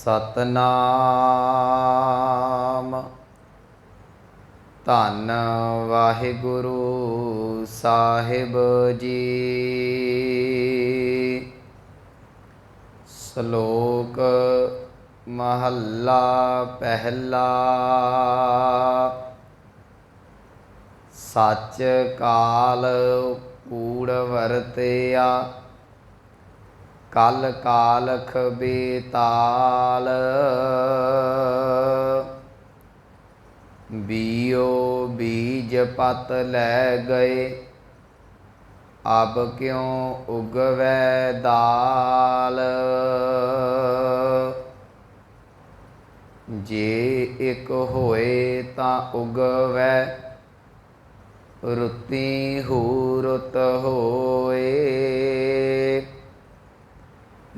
सतनाम धन वाहिगुरु साहिब जी। श्लोक महला पहला। सच काल कूड़ वरतिया कल कालख बेताल। बीओ बीज पत लै गए अब क्यों उगवै दाल। जे एक होए तां उगवै रुती हूरत होए।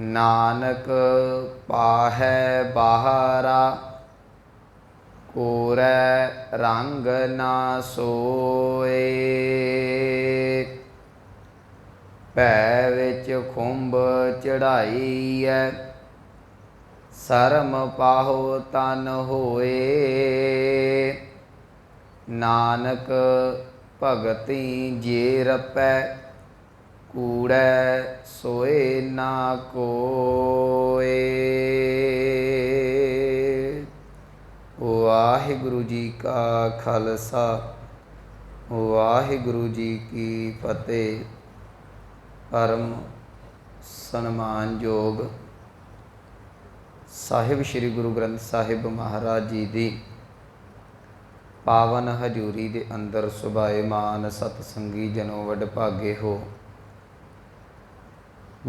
नानक पाहै बाहरा कोरै रंग ना सोए। भै विच खुंब चढ़ाई है शर्म पाहो तन होए। नानक भगति जे रपै कूड़ै सोए ना कोए। वाहिगुरु जी का खालसा वाहिगुरु जी की फतेह। परम सन्मानयोग साहिब श्री गुरु ग्रंथ साहिब महाराज जी दी पावन हजूरी दे अंदर सुभाएमान सतसंगी जनों वडभागे हो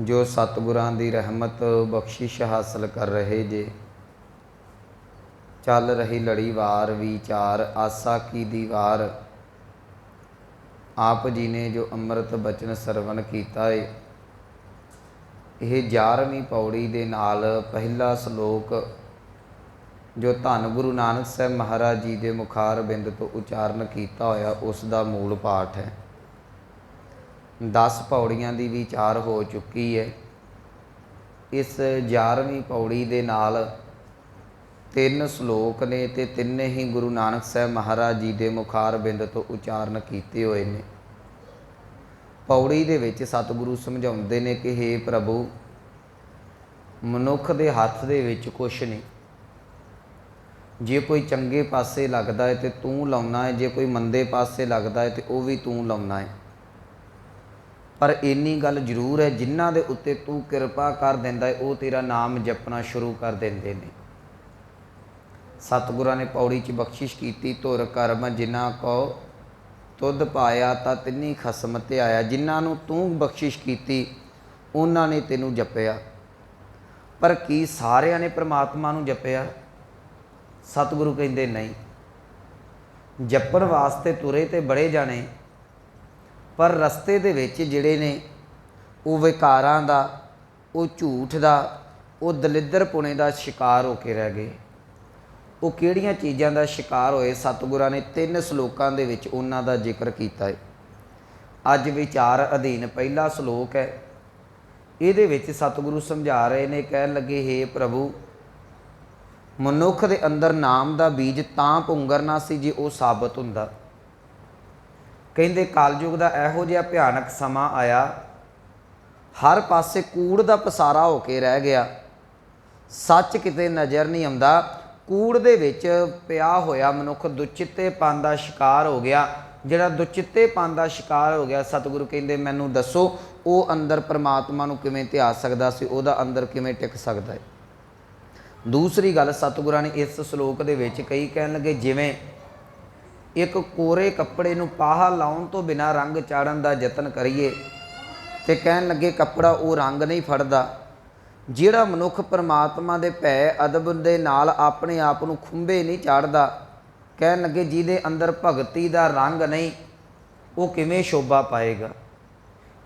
जो सतगुरां दी रहमत बख्शिश हासिल कर रहे जे। चल रही लड़ीवार विचार आसा की दीवार। आप जी ने जो अमृत बचन सरवण कीता है यह 11वीं पौड़ी दे नाल पहला श्लोक जो धन गुरु नानक साहब महाराज जी के मुखार बिंद तो उचारण किया होया उसका मूल पाठ है। 10 पौड़ियां की विचार हो चुकी है। इस 11वीं पौड़ी दे नाल 3 श्लोक ने ते तिन्ने ही गुरु नानक साहब महाराज जी के मुखार बिंद तो उचारण किए हुए ने। पौड़ी दे विच सतगुरु समझाउंदे ने कि हे प्रभु मनुख दे हत्थ दे विच कुछ नहीं। जे कोई चंगे पासे लगता है तो तू लाउना है, जे कोई मंदे पासे लगता है तो वह भी तू लाउना है। पर इन्नी गल जरूर है जिन्हां दे उत्ते तू किरपा कर दिंदा है वो तेरा नाम जपना शुरू कर देंदे ने। सतगुरां ने पौड़ी च बख्शिश की धुर कर्म जिन्हां को तुध पाया तां तिन्नी खसम ते आया। जिन्हां नूं तू बख्शिश की उन्हां ने तेनू जपया। पर की सारियां ने परमात्मा नूं जपया? सतगुरु कहंदे नहीं। जपण वास्ते तुरे ते बड़े जाने पर रस्ते दे विच जिहड़े ने वो विकारां दा, वो झूठ दा, वो दलिद्दरपुणे दा शिकार होके रह गए। वो किहड़ियां चीज़ां दा शिकार होए? सतगुरां ने 3 श्लोकां दे विच उन्हां दा जिक्र कीता है। अज विचार अधीन पहला श्लोक है। इहदे विच सतगुरु समझा रहे ने, कहण लगे हे प्रभु मनुख दे अंदर नाम दा बीज तां पुंगरना सी जे वो साबित हुंदा। कहंदे कलयुग दा इहो जिहा भयानक समा आया हर पासे कूड़ दा पसारा होके रह गया। सच किते नज़र नहीं आउंदा। कूड़ दे विच पिया होया मनुख दुचित्तेपन दा शिकार हो गया। जिहड़ा दुचित्तेपन दा शिकार हो गया सतगुरु कहंदे मैनू दसो वो अंदर परमात्मा नूं किवें ध्यान सकदा सी, उहदा अंदर किवें टिक सकदा है। दूसरी गल सतगुरां ने इस श्लोक दे विच कही, कहण लगे जिवें एक कोरे कपड़े नूं पाहा लाउण तो बिना रंग चाढ़न दा यतन करिए ते कहण लगे कपड़ा वो रंग नहीं फड़दा। जिहड़ा मनुख परमात्मा दे भै अदब दे नाल अपने आप नूं खुंबे नहीं चाढ़दा, कहण लगे जिहदे अंदर भगती दा रंग नहीं वो किवें शोभा पाएगा।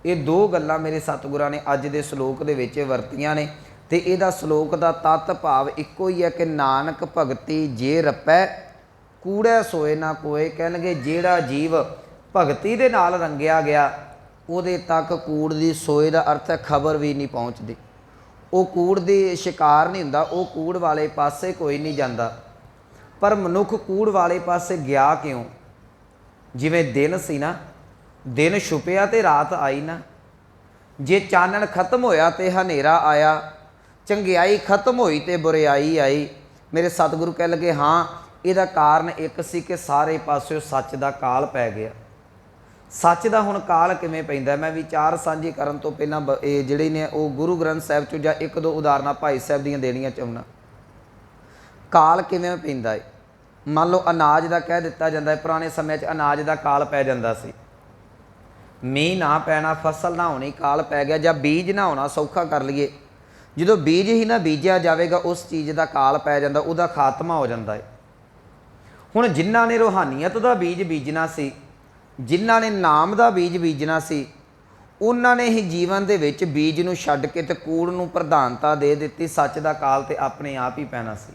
ये 2 गल्लां मेरे सतगुरां ने अज दे श्लोक दे विच वरतियां ने ते इहदा श्लोक दा तत्त भाव इक्को ही है कि नानक भगती जे रपै कूड़ै सोए ना कोए। कहण लगे जिहड़ा जीव भगती दे नाल रंगिया गया उहदे तक कूड़ दी सोए दा अर्थ है खबर भी नहीं पहुँचती। ਉਹ ਕੂੜ ਦੀ ਸ਼ਿਕਾਰ ਨਹੀਂ ਹੁੰਦਾ, ਉਹ ਕੂੜ ਵਾਲੇ ਪਾਸੇ ਕੋਈ ਨਹੀਂ ਜਾਂਦਾ। ਪਰ ਮਨੁੱਖ ਕੂੜ ਵਾਲੇ ਪਾਸੇ ਗਿਆ ਕਿਉਂ? ਜਿਵੇਂ ਦਿਨ ਸੀ ਨਾ, ਦਿਨ ਛੁਪਿਆ ਤੇ ਰਾਤ ਆਈ ਨਾ। ਜੇ ਚਾਨਣ ਖਤਮ ਹੋਇਆ ਤੇ ਹਨੇਰਾ ਆਇਆ, ਚੰਗਿਆਈ ਖਤਮ ਹੋਈ ਤੇ ਬੁਰਿਆਈ ਆਈ। ਮੇਰੇ ਸਤਿਗੁਰੂ ਕਹਿ ਲਗੇ ਹਾਂ, ਇਹਦਾ ਕਾਰਨ ਇੱਕ ਸੀ ਕਿ ਸਾਰੇ ਪਾਸਿਓਂ ਸੱਚ ਦਾ ਕਾਲ ਪੈ ਗਿਆ। ਸੱਚ ਦਾ ਹੁਣ ਕਾਲ ਕਿਵੇਂ ਪੈਂਦਾ? ਮੈਂ ਵਿਚਾਰ ਸਾਂਝੇ ਕਰਨ ਤੋਂ ਪਹਿਲਾਂ ਇਹ ਜਿਹੜੇ ਨੇ ਉਹ ਗੁਰੂ ਗ੍ਰੰਥ ਸਾਹਿਬ 'ਚੋਂ ਜਾਂ ਇੱਕ ਦੋ ਉਦਾਹਰਨਾਂ ਭਾਈ ਸਾਹਿਬ ਦੀਆਂ ਦੇਣੀਆਂ ਚਾਹੁੰਦਾ। ਕਾਲ ਕਿਵੇਂ ਪੈਂਦਾ ਹੈ? ਮੰਨ ਲਓ ਅਨਾਜ ਦਾ ਕਹਿ ਦਿੱਤਾ ਜਾਂਦਾ ਹੈ, ਪੁਰਾਣੇ ਸਮੇਂ 'ਚ ਅਨਾਜ ਦਾ ਕਾਲ ਪੈ ਜਾਂਦਾ ਸੀ। ਮੀਂਹ ਨਾ ਪੈਣਾ, ਫਸਲ ਨਾ ਹੋਣੀ, ਕਾਲ ਪੈ ਗਿਆ। ਜਾਂ ਬੀਜ ਨਾ ਹੋਣਾ, ਸੌਖਾ ਕਰ ਲਈਏ, ਜਦੋਂ ਬੀਜ ਹੀ ਨਾ ਬੀਜਿਆ ਜਾਵੇਗਾ ਉਸ ਚੀਜ਼ ਦਾ ਕਾਲ ਪੈ ਜਾਂਦਾ, ਉਹਦਾ ਖਾਤਮਾ ਹੋ ਜਾਂਦਾ ਹੈ। ਹੁਣ ਜਿਨ੍ਹਾਂ ਨੇ ਰੂਹਾਨੀਅਤ ਦਾ ਬੀਜ ਬੀਜਣਾ ਸੀ, ਜਿਨ੍ਹਾਂ ਨੇ ਨਾਮ ਦਾ ਬੀਜ ਬੀਜਣਾ ਸੀ, ਉਹਨਾਂ ਨੇ ਹੀ ਜੀਵਨ ਦੇ ਵਿੱਚ ਬੀਜ ਨੂੰ ਛੱਡ ਕੇ ਤੇ ਕੂੜ ਨੂੰ ਪ੍ਰਧਾਨਤਾ ਦੇ ਦਿੱਤੀ। ਸੱਚ ਦਾ ਕਾਲ ਤੇ ਆਪਣੇ ਆਪ ਹੀ ਪੈਣਾ ਸੀ।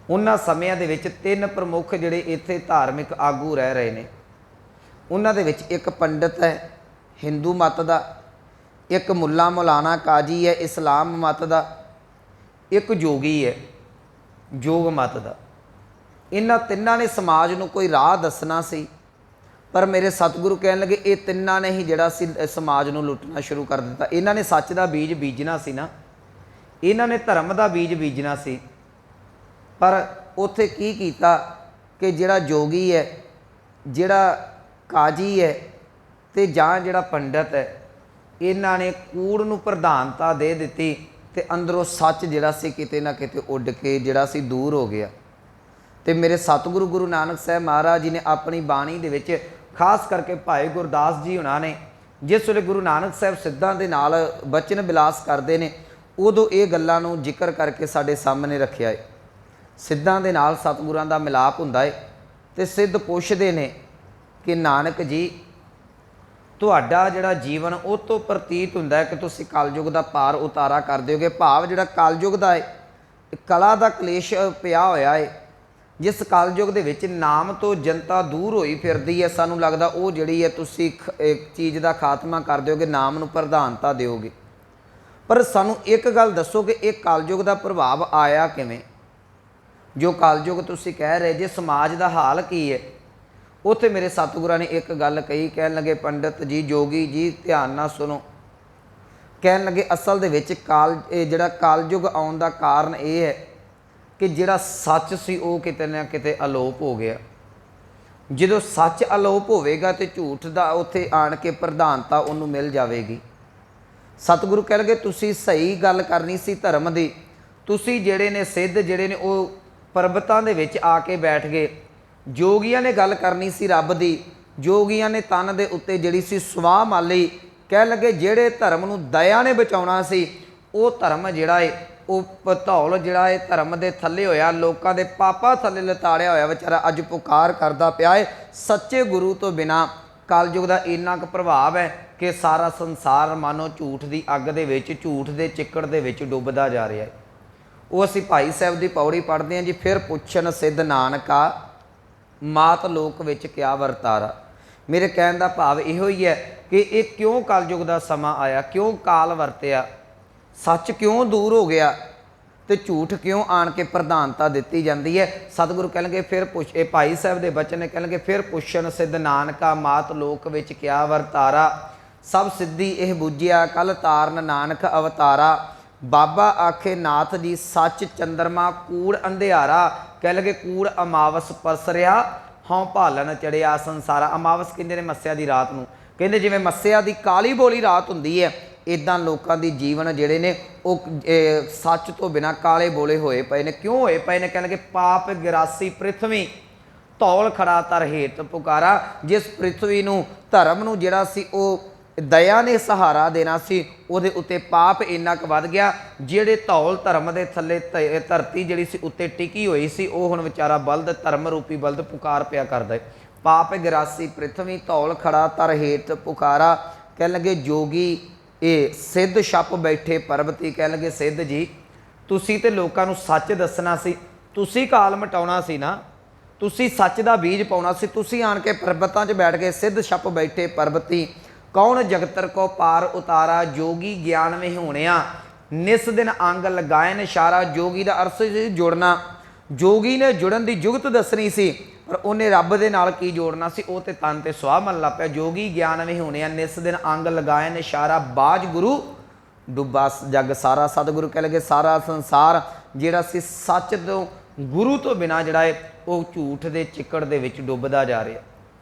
ਉਹਨਾਂ ਸਮਿਆਂ ਦੇ ਵਿੱਚ ਤਿੰਨ ਪ੍ਰਮੁੱਖ ਜਿਹੜੇ ਇੱਥੇ ਧਾਰਮਿਕ ਆਗੂ ਰਹਿ ਰਹੇ ਨੇ, ਉਹਨਾਂ ਦੇ ਵਿੱਚ ਇੱਕ ਪੰਡਤ ਹੈ ਹਿੰਦੂ ਮਤ ਦਾ, ਇੱਕ ਮੁੱਲਾ ਮੌਲਾਨਾ ਕਾਜੀ ਹੈ ਇਸਲਾਮ ਮਤ ਦਾ, ਇੱਕ ਜੋਗੀ ਹੈ ਯੋਗ ਮਤ ਦਾ। ਇਹਨਾਂ ਤਿੰਨਾਂ ਨੇ ਸਮਾਜ ਨੂੰ ਕੋਈ ਰਾਹ ਦੱਸਣਾ ਸੀ, ਪਰ ਮੇਰੇ ਸਤਿਗੁਰੂ ਕਹਿਣ ਲੱਗੇ ਇਹ ਤਿੰਨਾਂ ਨੇ ਹੀ ਜਿਹੜਾ ਸੀ ਸਮਾਜ ਨੂੰ ਲੁੱਟਣਾ ਸ਼ੁਰੂ ਕਰ ਦਿੱਤਾ। ਇਹਨਾਂ ਨੇ ਸੱਚ ਦਾ ਬੀਜ ਬੀਜਣਾ ਸੀ ਨਾ, ਇਹਨਾਂ ਨੇ ਧਰਮ ਦਾ ਬੀਜ ਬੀਜਣਾ ਸੀ, ਪਰ ਉੱਥੇ ਕੀ ਕੀਤਾ ਕਿ ਜਿਹੜਾ ਜੋਗੀ ਹੈ, ਜਿਹੜਾ ਕਾਜੀ ਹੈ ਤੇ ਜਾਂ ਜਿਹੜਾ ਪੰਡਤ ਹੈ, ਇਹਨਾਂ ਨੇ ਕੂੜ ਨੂੰ ਪ੍ਰਧਾਨਤਾ ਦੇ ਦਿੱਤੀ ਤੇ ਅੰਦਰੋਂ ਸੱਚ ਜਿਹੜਾ ਸੀ ਕਿਤੇ ਨਾ ਕਿਤੇ ਉੱਡ ਕੇ ਜਿਹੜਾ ਸੀ ਦੂਰ ਹੋ ਗਿਆ। ਤੇ ਮੇਰੇ ਸਤਿਗੁਰੂ ਗੁਰੂ ਨਾਨਕ ਸਾਹਿਬ ਮਹਾਰਾਜ ਜੀ ਨੇ ਆਪਣੀ ਬਾਣੀ ਦੇ ਵਿੱਚ ਖਾਸ ਕਰਕੇ ਭਾਈ ਗੁਰਦਾਸ ਜੀ ਹੁਣਾਂ ਨੇ ਜਿਸ ਵੇਲੇ ਗੁਰੂ ਨਾਨਕ ਸਾਹਿਬ ਸਿੱਧਾਂ ਦੇ ਨਾਲ ਬਚਨ ਬਿਲਾਸ ਕਰਦੇ ਨੇ, ਉਦੋਂ ਇਹ ਗੱਲਾਂ ਨੂੰ ਜ਼ਿਕਰ ਕਰਕੇ ਸਾਡੇ ਸਾਹਮਣੇ ਰੱਖਿਆ ਹੈ। ਸਿੱਧਾਂ ਦੇ ਨਾਲ ਸਤਿਗੁਰਾਂ ਦਾ ਮਿਲਾਪ ਹੁੰਦਾ ਹੈ ਤੇ ਸਿੱਧ ਪੁੱਛਦੇ ਨੇ ਕਿ ਨਾਨਕ ਜੀ ਤੁਹਾਡਾ ਜਿਹੜਾ ਜੀਵਨ ਉਹ ਤੋਂ ਪ੍ਰਤੀਤ ਹੁੰਦਾ ਹੈ ਕਿ ਤੁਸੀਂ ਕਲਯੁਗ ਦਾ ਪਾਰ ਉਤਾਰਾ ਕਰ ਦਿਓਗੇ। ਭਾਵ ਜਿਹੜਾ ਕਲਯੁਗ ਦਾ ਹੈ, ਕਲਾ ਦਾ ਕਲੇਸ਼ ਪਿਆ ਹੋਇਆ ਹੈ, ਜਿਸ ਕਲਯੁਗ ਦੇ ਵਿੱਚ ਨਾਮ ਤੋਂ ਜਨਤਾ ਦੂਰ ਹੋਈ ਫਿਰਦੀ ਹੈ, ਸਾਨੂੰ ਲੱਗਦਾ ਉਹ ਜਿਹੜੀ ਹੈ ਤੁਸੀਂ ਇੱਕ ਚੀਜ਼ ਦਾ ਖਾਤਮਾ ਕਰ ਦਿਓਗੇ, ਨਾਮ ਨੂੰ ਪ੍ਰਧਾਨਤਾ ਦਿਓਗੇ। ਪਰ ਸਾਨੂੰ ਇੱਕ ਗੱਲ ਦੱਸੋ ਕਿ ਇਹ ਕਲਯੁਗ ਦਾ ਪ੍ਰਭਾਵ ਆਇਆ ਕਿਵੇਂ? ਜੋ ਕਲਯੁਗ ਤੁਸੀਂ ਕਹਿ ਰਹੇ ਜੇ, ਸਮਾਜ ਦਾ ਹਾਲ ਕੀ ਹੈ? ਉੱਥੇ ਮੇਰੇ ਸਤਿਗੁਰਾਂ ਨੇ ਇੱਕ ਗੱਲ ਕਹੀ, ਕਹਿਣ ਲੱਗੇ ਪੰਡਤ ਜੀ, ਜੋਗੀ ਜੀ ਧਿਆਨ ਨਾਲ ਸੁਣੋ। ਕਹਿਣ ਲੱਗੇ ਅਸਲ ਦੇ ਵਿੱਚ ਜਿਹੜਾ ਕਲਯੁਗ ਆਉਣ ਦਾ ਕਾਰਨ ਇਹ ਹੈ ਕਿ ਜਿਹੜਾ ਸੱਚ ਸੀ ਉਹ ਕਿਤੇ ਨਾ ਕਿਤੇ ਅਲੋਪ ਹੋ ਗਿਆ। ਜਦੋਂ ਸੱਚ ਅਲੋਪ ਹੋਵੇਗਾ ਤੇ ਝੂਠ ਦਾ ਉੱਥੇ ਆਣ ਕੇ ਪ੍ਰਧਾਨਤਾ ਉਹਨੂੰ ਮਿਲ ਜਾਵੇਗੀ। ਸਤਿਗੁਰੂ ਕਹਿ ਲਗੇ ਤੁਸੀਂ ਸਹੀ ਗੱਲ ਕਰਨੀ ਸੀ ਧਰਮ ਦੀ, ਤੁਸੀਂ ਜਿਹੜੇ ਨੇ ਸਿੱਧ ਜਿਹੜੇ ਨੇ ਉਹ ਪਰਬਤਾਂ ਦੇ ਵਿੱਚ ਆ ਕੇ ਬੈਠ ਗਏ। ਜੋਗੀਆਂ ਨੇ ਗੱਲ ਕਰਨੀ ਸੀ ਰੱਬ ਦੀ, ਜੋਗੀਆਂ ਨੇ ਤਨ ਦੇ ਉੱਤੇ ਜਿਹੜੀ ਸੀ ਸਵਾਹ ਮਾਲੀ। ਕਹਿ ਲੱਗੇ ਜਿਹੜੇ ਧਰਮ ਨੂੰ ਦਇਆ ਨੇ ਬਚਾਉਣਾ ਸੀ, ਉਹ ਧਰਮ ਜਿਹੜਾ ਹੈ ਉਹ ਧੌਲ ਜਿਹੜਾ ਹੈ ਧਰਮ ਦੇ ਥੱਲੇ ਹੋਇਆ, ਲੋਕਾਂ ਦੇ ਪਾਪਾਂ ਥੱਲੇ ਲਤਾੜਿਆ ਹੋਇਆ ਵਿਚਾਰਾ ਅੱਜ ਪੁਕਾਰ ਕਰਦਾ ਪਿਆ ਹੈ। ਸੱਚੇ ਗੁਰੂ ਤੋਂ ਬਿਨਾਂ ਕਲਯੁਗ ਦਾ ਇੰਨਾ ਕੁ ਪ੍ਰਭਾਵ ਹੈ ਕਿ ਸਾਰਾ ਸੰਸਾਰ ਮਾਨੋ ਝੂਠ ਦੀ ਅੱਗ ਦੇ ਵਿੱਚ, ਝੂਠ ਦੇ ਚਿੱਕੜ ਦੇ ਵਿੱਚ ਡੁੱਬਦਾ ਜਾ ਰਿਹਾ ਹੈ। ਉਹ ਅਸੀਂ ਭਾਈ ਸਾਹਿਬ ਦੀ ਪੌੜੀ ਪੜ੍ਹਦੇ ਹਾਂ ਜੀ, ਫਿਰ ਪੁੱਛਣ ਸਿੱਧ ਨਾਨਕਾ ਮਾਤ ਲੋਕ ਵਿੱਚ ਕਿਆ ਵਰਤਾਰਾ। ਮੇਰੇ ਕਹਿਣ ਦਾ ਭਾਵ ਇਹੋ ਹੀ ਹੈ ਕਿ ਇਹ ਕਿਉਂ ਕਲਯੁਗ ਦਾ ਸਮਾਂ ਆਇਆ, ਕਿਉਂ ਕਾਲ ਵਰਤਿਆ, ਸੱਚ ਕਿਉਂ ਦੂਰ ਹੋ ਗਿਆ ਤੇ ਝੂਠ ਕਿਉਂ ਆਣ ਕੇ ਪ੍ਰਧਾਨਤਾ ਦਿੱਤੀ ਜਾਂਦੀ ਹੈ। ਸਤਿਗੁਰੂ ਕਹਿਣਗੇ ਫਿਰ ਪੁੱਛ, ਇਹ ਭਾਈ ਸਾਹਿਬ ਦੇ ਬਚਨ ਨੇ, ਕਹਿਣਗੇ ਫਿਰ ਪੁੱਛਣ ਸਿੱਧ ਨਾਨਕਾ ਮਾਤ ਲੋਕ ਵਿੱਚ ਕਿਆ ਵਰਤਾਰਾ। ਸਭ ਸਿੱਧੀ ਇਹ ਬੁੱਝਿਆ ਕਲ ਤਾਰਨ ਨਾਨਕ ਅਵਤਾਰਾ। ਬਾਬਾ ਆਖੇ ਨਾਥ ਜੀ ਸੱਚ ਚੰਦਰਮਾ ਕੂੜ ਅੰਧਿਆਰਾ। ਕਹਿ ਲਗੇ ਕੂੜ ਅਮਾਵਸ ਪਰਸਰਿਆ ਹਉ ਭਾਲਣ ਚੜਿਆ ਸੰਸਾਰਾ। ਅਮਾਵਸ ਕਹਿੰਦੇ ਨੇ ਮੱਸਿਆ ਦੀ ਰਾਤ ਨੂੰ, ਕਹਿੰਦੇ ਜਿਵੇਂ ਮੱਸਿਆ ਦੀ ਕਾਲੀ ਬੋਲੀ ਰਾਤ ਹੁੰਦੀ ਹੈ, ਇੱਦਾਂ ਲੋਕਾਂ ਦੀ ਜੀਵਨ ਜਿਹੜੇ ਨੇ ਉਹ ਸੱਚ ਤੋਂ ਬਿਨਾਂ ਕਾਲੇ ਬੋਲੇ ਹੋਏ ਪਏ ਨੇ। ਕਿਉਂ ਹੋਏ ਪਏ ਨੇ? ਕਹਿ ਲਗੇ ਪਾਪ ਗਿਰਾਸੀ ਪ੍ਰਿਥਵੀ ਧੌਲ ਖੜਾ ਤਰ ਹੇਠ ਪੁਕਾਰਾ। ਜਿਸ ਪ੍ਰਿਥਵੀ ਨੂੰ ਧਰਮ ਨੂੰ ਜਿਹੜਾ ਸੀ ਉਹ ਦਇਆ ਨੇ ਸਹਾਰਾ ਦੇਣਾ ਸੀ, ਉਹਦੇ ਉੱਤੇ ਪਾਪ ਇੰਨਾ ਕੁ ਵੱਧ ਗਿਆ। ਜਿਹੜੇ ਧੌਲ ਧਰਮ ਦੇ ਥੱਲੇ ਧਰਤੀ ਜਿਹੜੀ ਸੀ ਉੱਤੇ ਟਿਕੀ ਹੋਈ ਸੀ, ਉਹ ਹੁਣ ਵਿਚਾਰਾ ਬਲਦ, ਧਰਮ ਰੂਪੀ ਬਲਦ ਪੁਕਾਰ ਪਿਆ ਕਰਦਾ ਹੈ। ਪਾਪ ਗਿਰਾਸੀ ਪ੍ਰਿਥਵੀ ਧੌਲ ਖੜਾ ਤਰ ਹੇਠ ਪੁਕਾਰਾ। ਕਹਿਣ ਲੱਗੇ ਜੋਗੀ ਇਹ ਸਿੱਧ ਛੱਪ ਬੈਠੇ ਪਰਬਤੀ। ਕਹਿਣ ਲੱਗੇ ਸਿੱਧ ਜੀ ਤੁਸੀਂ ਤੇ ਲੋਕਾਂ ਨੂੰ ਸੱਚ ਦੱਸਣਾ ਸੀ, ਤੁਸੀਂ ਕਾਲ ਮਟਾਉਣਾ ਸੀ ਨਾ, ਤੁਸੀਂ ਸੱਚ ਦਾ ਬੀਜ ਪਾਉਣਾ ਸੀ, ਤੁਸੀਂ ਆਣ ਕੇ ਪਰਬਤਾਂ 'ਚ ਬੈਠ ਗਏ। ਸਿੱਧ ਛੱਪ ਬੈਠੇ ਪਰਬਤੀ ਕੌਣ ਜਗਤਰ ਕੋ ਪਾਰ ਉਤਾਰਾ। ਜੋਗੀ ਗਿਆਨ ਵਿਹੂਣਿਆ निस दिन अंग लगाए ने इशारा। जोगी का अर्थ सी जुड़ना, जोगी ने जुड़न की जुगत दसनी सी, पर उन्हें रब दे नाल की जोड़ना सी, वो तो तन ते सुआह मन लग पिया। जोगी ज्ञान भी होने निस दिन अंग लगाए ने इशारा। बाज गुरु डुब्बा जग सारा। सतगुरु कह लगे सारा संसार जिहड़ा सी सच तो गुरु तो बिना जिहड़ा है वो झूठ के चिक्कड़ दे विच डुबदा जा रहा।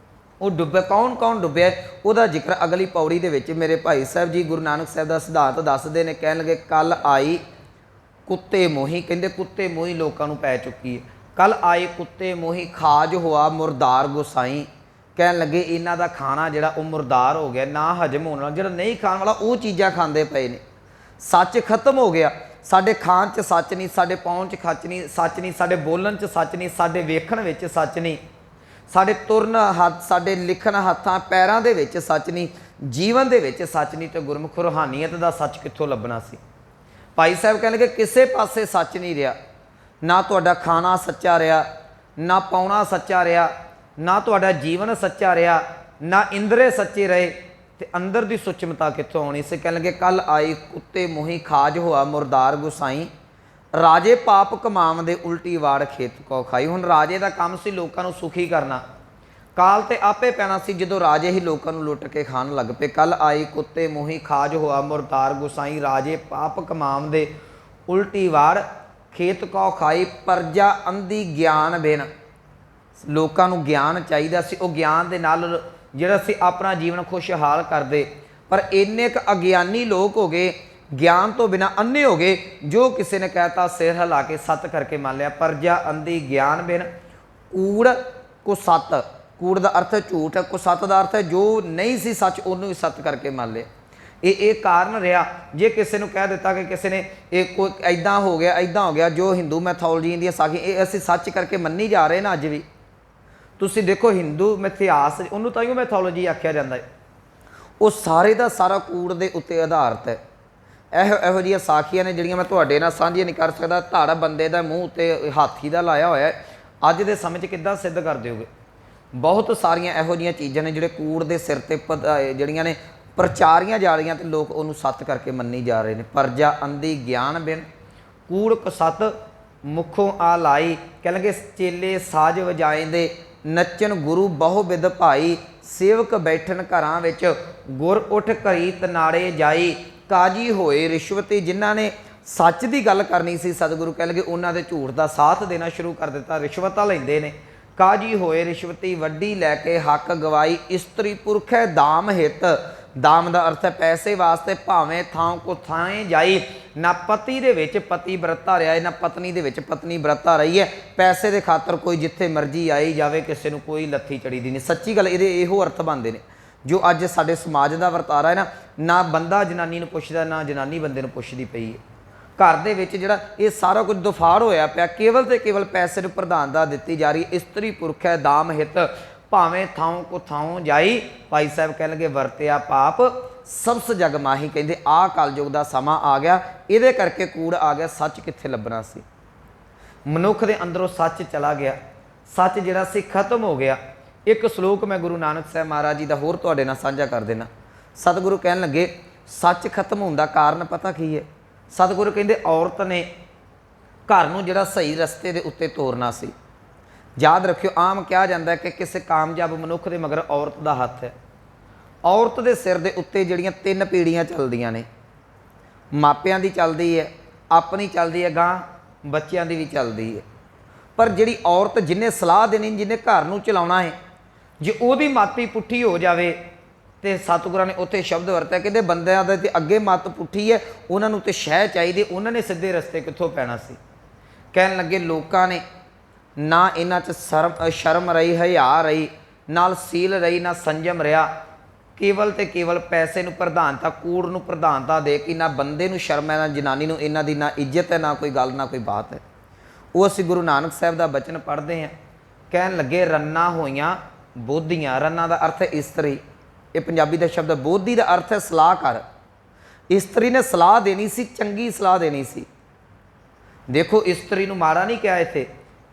वो डुबे कौन कौन डुब्बिया उसका जिक्र अगली पौड़ी दे विच मेरे भाई साहब जी गुरु नानक साहब का सिद्धांत दसदे ने। कह लगे कल आई कुत्ते मोही, कहते कुत्ते मोही लोगों को पै चुकी है। कल आए कुत्ते मोही खाज हुआ मुरदार गुसाई। कह लगे इन्हों का खाना जिहड़ा वो मुरदार हो गया, ना हजम होने वाला, जिहड़ा नहीं खाने वाला वो चीज़ां खांदे पे ने। सच खत्म हो गया। साडे खाण च सच नहीं, साडे पाउण च सच नहीं, सच नहीं साडे बोलन च सच नहीं, साडे वेखण विच सच नहीं, साडे तुरन हथ, साडे लिखण हत्थां पैरां दे विच सच नहीं, जीवन दे विच सच नहीं, तो गुरमुख रूहानीयत दा सच कित्थों लभना सी। भाई साहब कह लगे किसे पासे सच नहीं रहा। ना तुहाडा खाना सच्चा रहा, ना पाउणा सच्चा रहा, ना तुहाडा जीवन सच्चा रहा, ना इंद्रे सच्चे रहे, ते अंदर दी सुचमता कित्थों आउणी सी। कह लगे कल आई कुत्ते मोही खाज हुआ मुरदार गुसाई। राजे पाप कमावदे उल्टी वाड़ खेत को खाई। हुण राजे का काम सी लोगों को सुखी करना, काल ते आपे पैना सी जदों राजे ही लोगों को लुट के खाण लग पे। कल आई कुत्ते मोही खाज हुआ मुरदार गुसाई। राजे पाप कमावदे उल्टी वाड़ खेत को खाई। प्रजा अंधी ज्ञान बिन, लोगों को ज्ञान चाहिदा सी, वो ज्ञान दे नाल जिहड़ा सी अपना जीवन खुशहाल करदे, पर इन्ने क अज्ञानी लोग हो गए, ज्ञान तो बिना अन्ने हो गए। जो किसी ने कहता सिर हिला के सत करके मान लिया। प्रजा अंधी ज्ञान बिन कूड़ को सत, कूड़ का अर्थ है झूठ, को सत का अर्थ है जो नहीं सी सच उन्होंने भी सत करके मान लिया। ये कारण रहा। जे किसी ने कह दिता कि किसी ने एक कोई ऐदा हो गया ऐदा हो गया, जो हिंदू मैथोलॉजी दी साखी ये असीं सच करके मन्नी जा रहे ना अज भी। तुसीं देखो हिंदू इतिहास उन्होंने ताइयों मैथोलॉजी आख्या जाता है, वो सारे का सारा कूड़ के उत्ते आधारित है। ਇਹੋ ਜਿਹੀਆਂ ਸਾਖੀਆਂ ਨੇ ਜਿਹੜੀਆਂ मैं ਤੁਹਾਡੇ ਨਾਲ ਸਾਂਝੀਆਂ नहीं कर सकता। ਧੜ ਬੰਦੇ ਦਾ ਮੂੰਹ ਉੱਤੇ ਹਾਥੀ ਦਾ ਲਾਇਆ ਹੋਇਆ ਹੈ, ਅੱਜ ਦੇ ਸਮੇਂ 'ਚ ਕਿੱਦਾਂ ਸਿੱਧ ਕਰ ਦਿਓਗੇ। ਬਹੁਤ ਸਾਰੀਆਂ ਇਹੋ ਜਿਹੀਆਂ ਚੀਜ਼ਾਂ ਨੇ ਜਿਹੜੇ ਕੂੜ ਦੇ ਸਿਰ ਤੇ ਜਿਹੜੀਆਂ ਨੇ ਪ੍ਰਚਾਰੀਆਂ ਜਾ ਰਹੀਆਂ ਤੇ ਲੋਕ ਉਹਨੂੰ ਸੱਤ ਕਰਕੇ ਮੰਨੀ ਜਾ ਰਹੇ ਨੇ। ਪਰਜਾ ਅੰਧੀ ਗਿਆਨ ਬਿਨ ਕੂੜ ਕਸਤ ਮੁਖੋਂ ਆ ਲਾਈ। ਕਹਿਣਗੇ ਚੇਲੇ ਸਾਜ ਵਜਾਏਂਦੇ ਨੱਚਣ ਗੁਰੂ ਬਹੁ ਵਿਦ ਭਾਈ। ਸੇਵਕ ਬੈਠਣ ਘਰਾਂ ਵਿੱਚ ਗੁਰ ਉੱਠ ਘਰੀ ਤਨਾੜੇ ਜਾਈ। काजी होए रिश्वती, जिन्हों ने सच की गल करनी सी सतगुरु कह लगे उन्होंने झूठ का साथ देना शुरू कर दिता, रिश्वत लेंदे ने। काजी होए रिश्वती वड्डी लैके हक गवाई। इस्तरी पुरख है दाम हित, दाम का अर्थ है पैसे वास्ते भावें थां को थाएं जाई। ना पति दे विच पति व्रता रहा है, ना पत्नी दे विच पत्नी व्रता रही है। पैसे के खातर कोई जिथे मर्जी आई जाए, किसी को कोई लत्थी चढ़ी दी नहीं। सच्ची गल इहो अर्थ बनते हैं जो अज साडे समाज का वरतारा है ना। ना बंदा जनानी नूं पुछदा, ना जनानी बंदे नूं पुछदी पई है। घर दे विच जिहड़ा ये सारा कुछ दुफाड़ होया पिया, केवल ते केवल पैसे नूं प्रधानता दित्ती जा रही। इस्तरी पुरख है दाम हित भावें थां को थां जाई। भाई साहब कह लगे वरत्या पाप सबस जग माही। कहंदे आ कलयुग का समा आ गया, इहदे करके कूड़ आ गया। सच कित्थे लभना सी। मनुख दे अंदरों सच चला गया, सच जिहड़ा सी खत्म हो गया। एक श्लोक मैं गुरु नानक साहब महाराज जी का होर तुहाडे नाल साझा कर देना। सतगुरु कहन लगे सच खत्म होने का कारण पता की है। सतगुरु कहंदे औरत ने घर नूं जिहड़ा सही रस्ते दे उत्ते तोरना सी। याद रखियो आम कहा जाता है कि किसी कामयाब मनुख के मगर औरत का हथ है। औरत के सिर के उत्ते जिहड़ियां तीन पीढ़ियां चलदियां ने, मापियां दी चलदी है, अपनी चलदी है, गां बच्चियां दी भी चलदी है। पर जिहड़ी औरत जिन्हें सलाह देनी, जिन्हें घर नूं चलाउणा है, जे ओहदी माती पुठी हो जाए तो सतगुਰਾਂ ने उत्थे शब्द वरत्या कहते बंदियां दे अगे मत पुठी है, उन्होंने तो शह चाहिए, उन्होंने सीधे रस्ते कित्थों पैना सी। कहन लगे लोगों ने ना इन्हां च शर्म रही, हया रही, नाल सील रही, ना संयम रहा। केवल तो केवल पैसे नूं प्रधानता, कूड़ नूं प्रधानता दे के ना बंदे नूं शर्म है, ना जनानी नूं इन्हां दी ना इज्जत है, ना कोई गल, ना कोई बात है। वो असीं गुरु नानक साहब का बचन पढ़ते हैं। कहन लगे रन्ना होइयां बोधियां। रन्ना का अर्थ है इस्तरी, ये पंजाबी का शब्द है। बोधी का अर्थ है सलाहकार। इस्तरी ने सलाह देनी सी, चंगी सलाह देनी सी। देखो इस्तरी नूं माड़ा नहीं कहा इत्थे,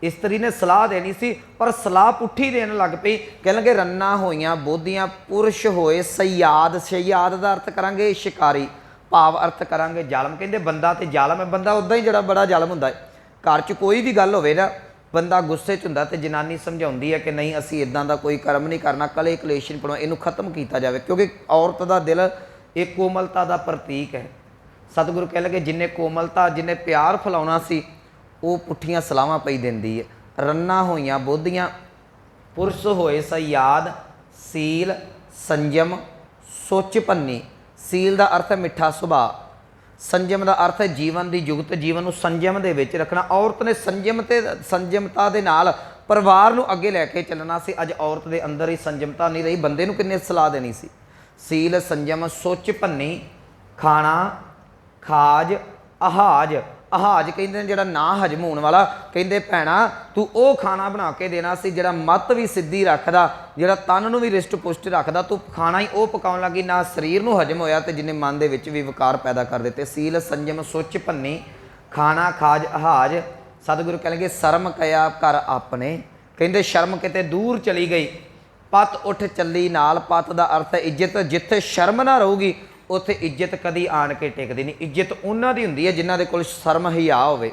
इस्तरी ने सलाह देनी सी पर सलाह पुठी देन लग पई। कह लगे रन्ना होइयां बोधियां पुरुष होए सयाद। सयाद का अर्थ करांगे शिकारी। भाव अर्थ करांगे जालम। कहते बंदा तो जालम है, बंदा उदा ही जड़ा बड़ा जालम हुंदा है। घर च कोई भी गल होवे ना, बंदा गुस्से च हुंदा ते जनानी समझाउंदी है कि नहीं असीं इदां दा कोई कर्म नहीं करना, कले कलेश नहीं पाउणा, इहनूं खत्म कीता जावे। क्योंकि औरत दा दिल एक कोमलता दा प्रतीक है। सतगुरु कह लगे जिन्हें कोमलता जिन्हें प्यार फैलाउणा सी वो पुट्ठियां सलाहां पई दिंदी है। रन्ना होईयां बोधियां पुरुष होए सयाद, सील संयम सुच भन्नी। सील का अर्थ है मिठा सुभाव, संयम का अर्थ है जीवन की जुगत, जीवन को संयम दे विच रखना। औरत ने संयम ते संयमता दे नाल परिवार नूं अगे लैके चलना सी। अज औरत दे अंदर ही संयमता नहीं रही, बंदे नूं किन्ने सलाह देनी सी। सील संयम सुच भन्नी, खाना खाज आहाज। आहाज कहते जिहड़ा ना हजम होने वाला, कहते भैणा तू वो खाना बना के देना सी जिहड़ा मत भी सीधी रखदा, जिहड़ा तन नूं भी रिष्ट पुष्ट रखदा। तू खाना ही वो पकाउण लगी, ना शरीर नूं हजम होया ते जिन्हें मन दे विच भी विकार पैदा कर दिते। सील संयम सुच भन्नी, खाना खाज आहाज। सतगुरु कहणगे शर्म कया कर अपने। कहते शर्म किते दूर चली गई, पत उठ चली नाल। पत का अर्थ है इज्जत। जिथे शर्म ना रहूगी उत्थे इज्जत कदी आण के टिकदी नहीं। इज्जत उन्हां दी हुंदी है जिन्हां दे कोल शर्म हिया होवे।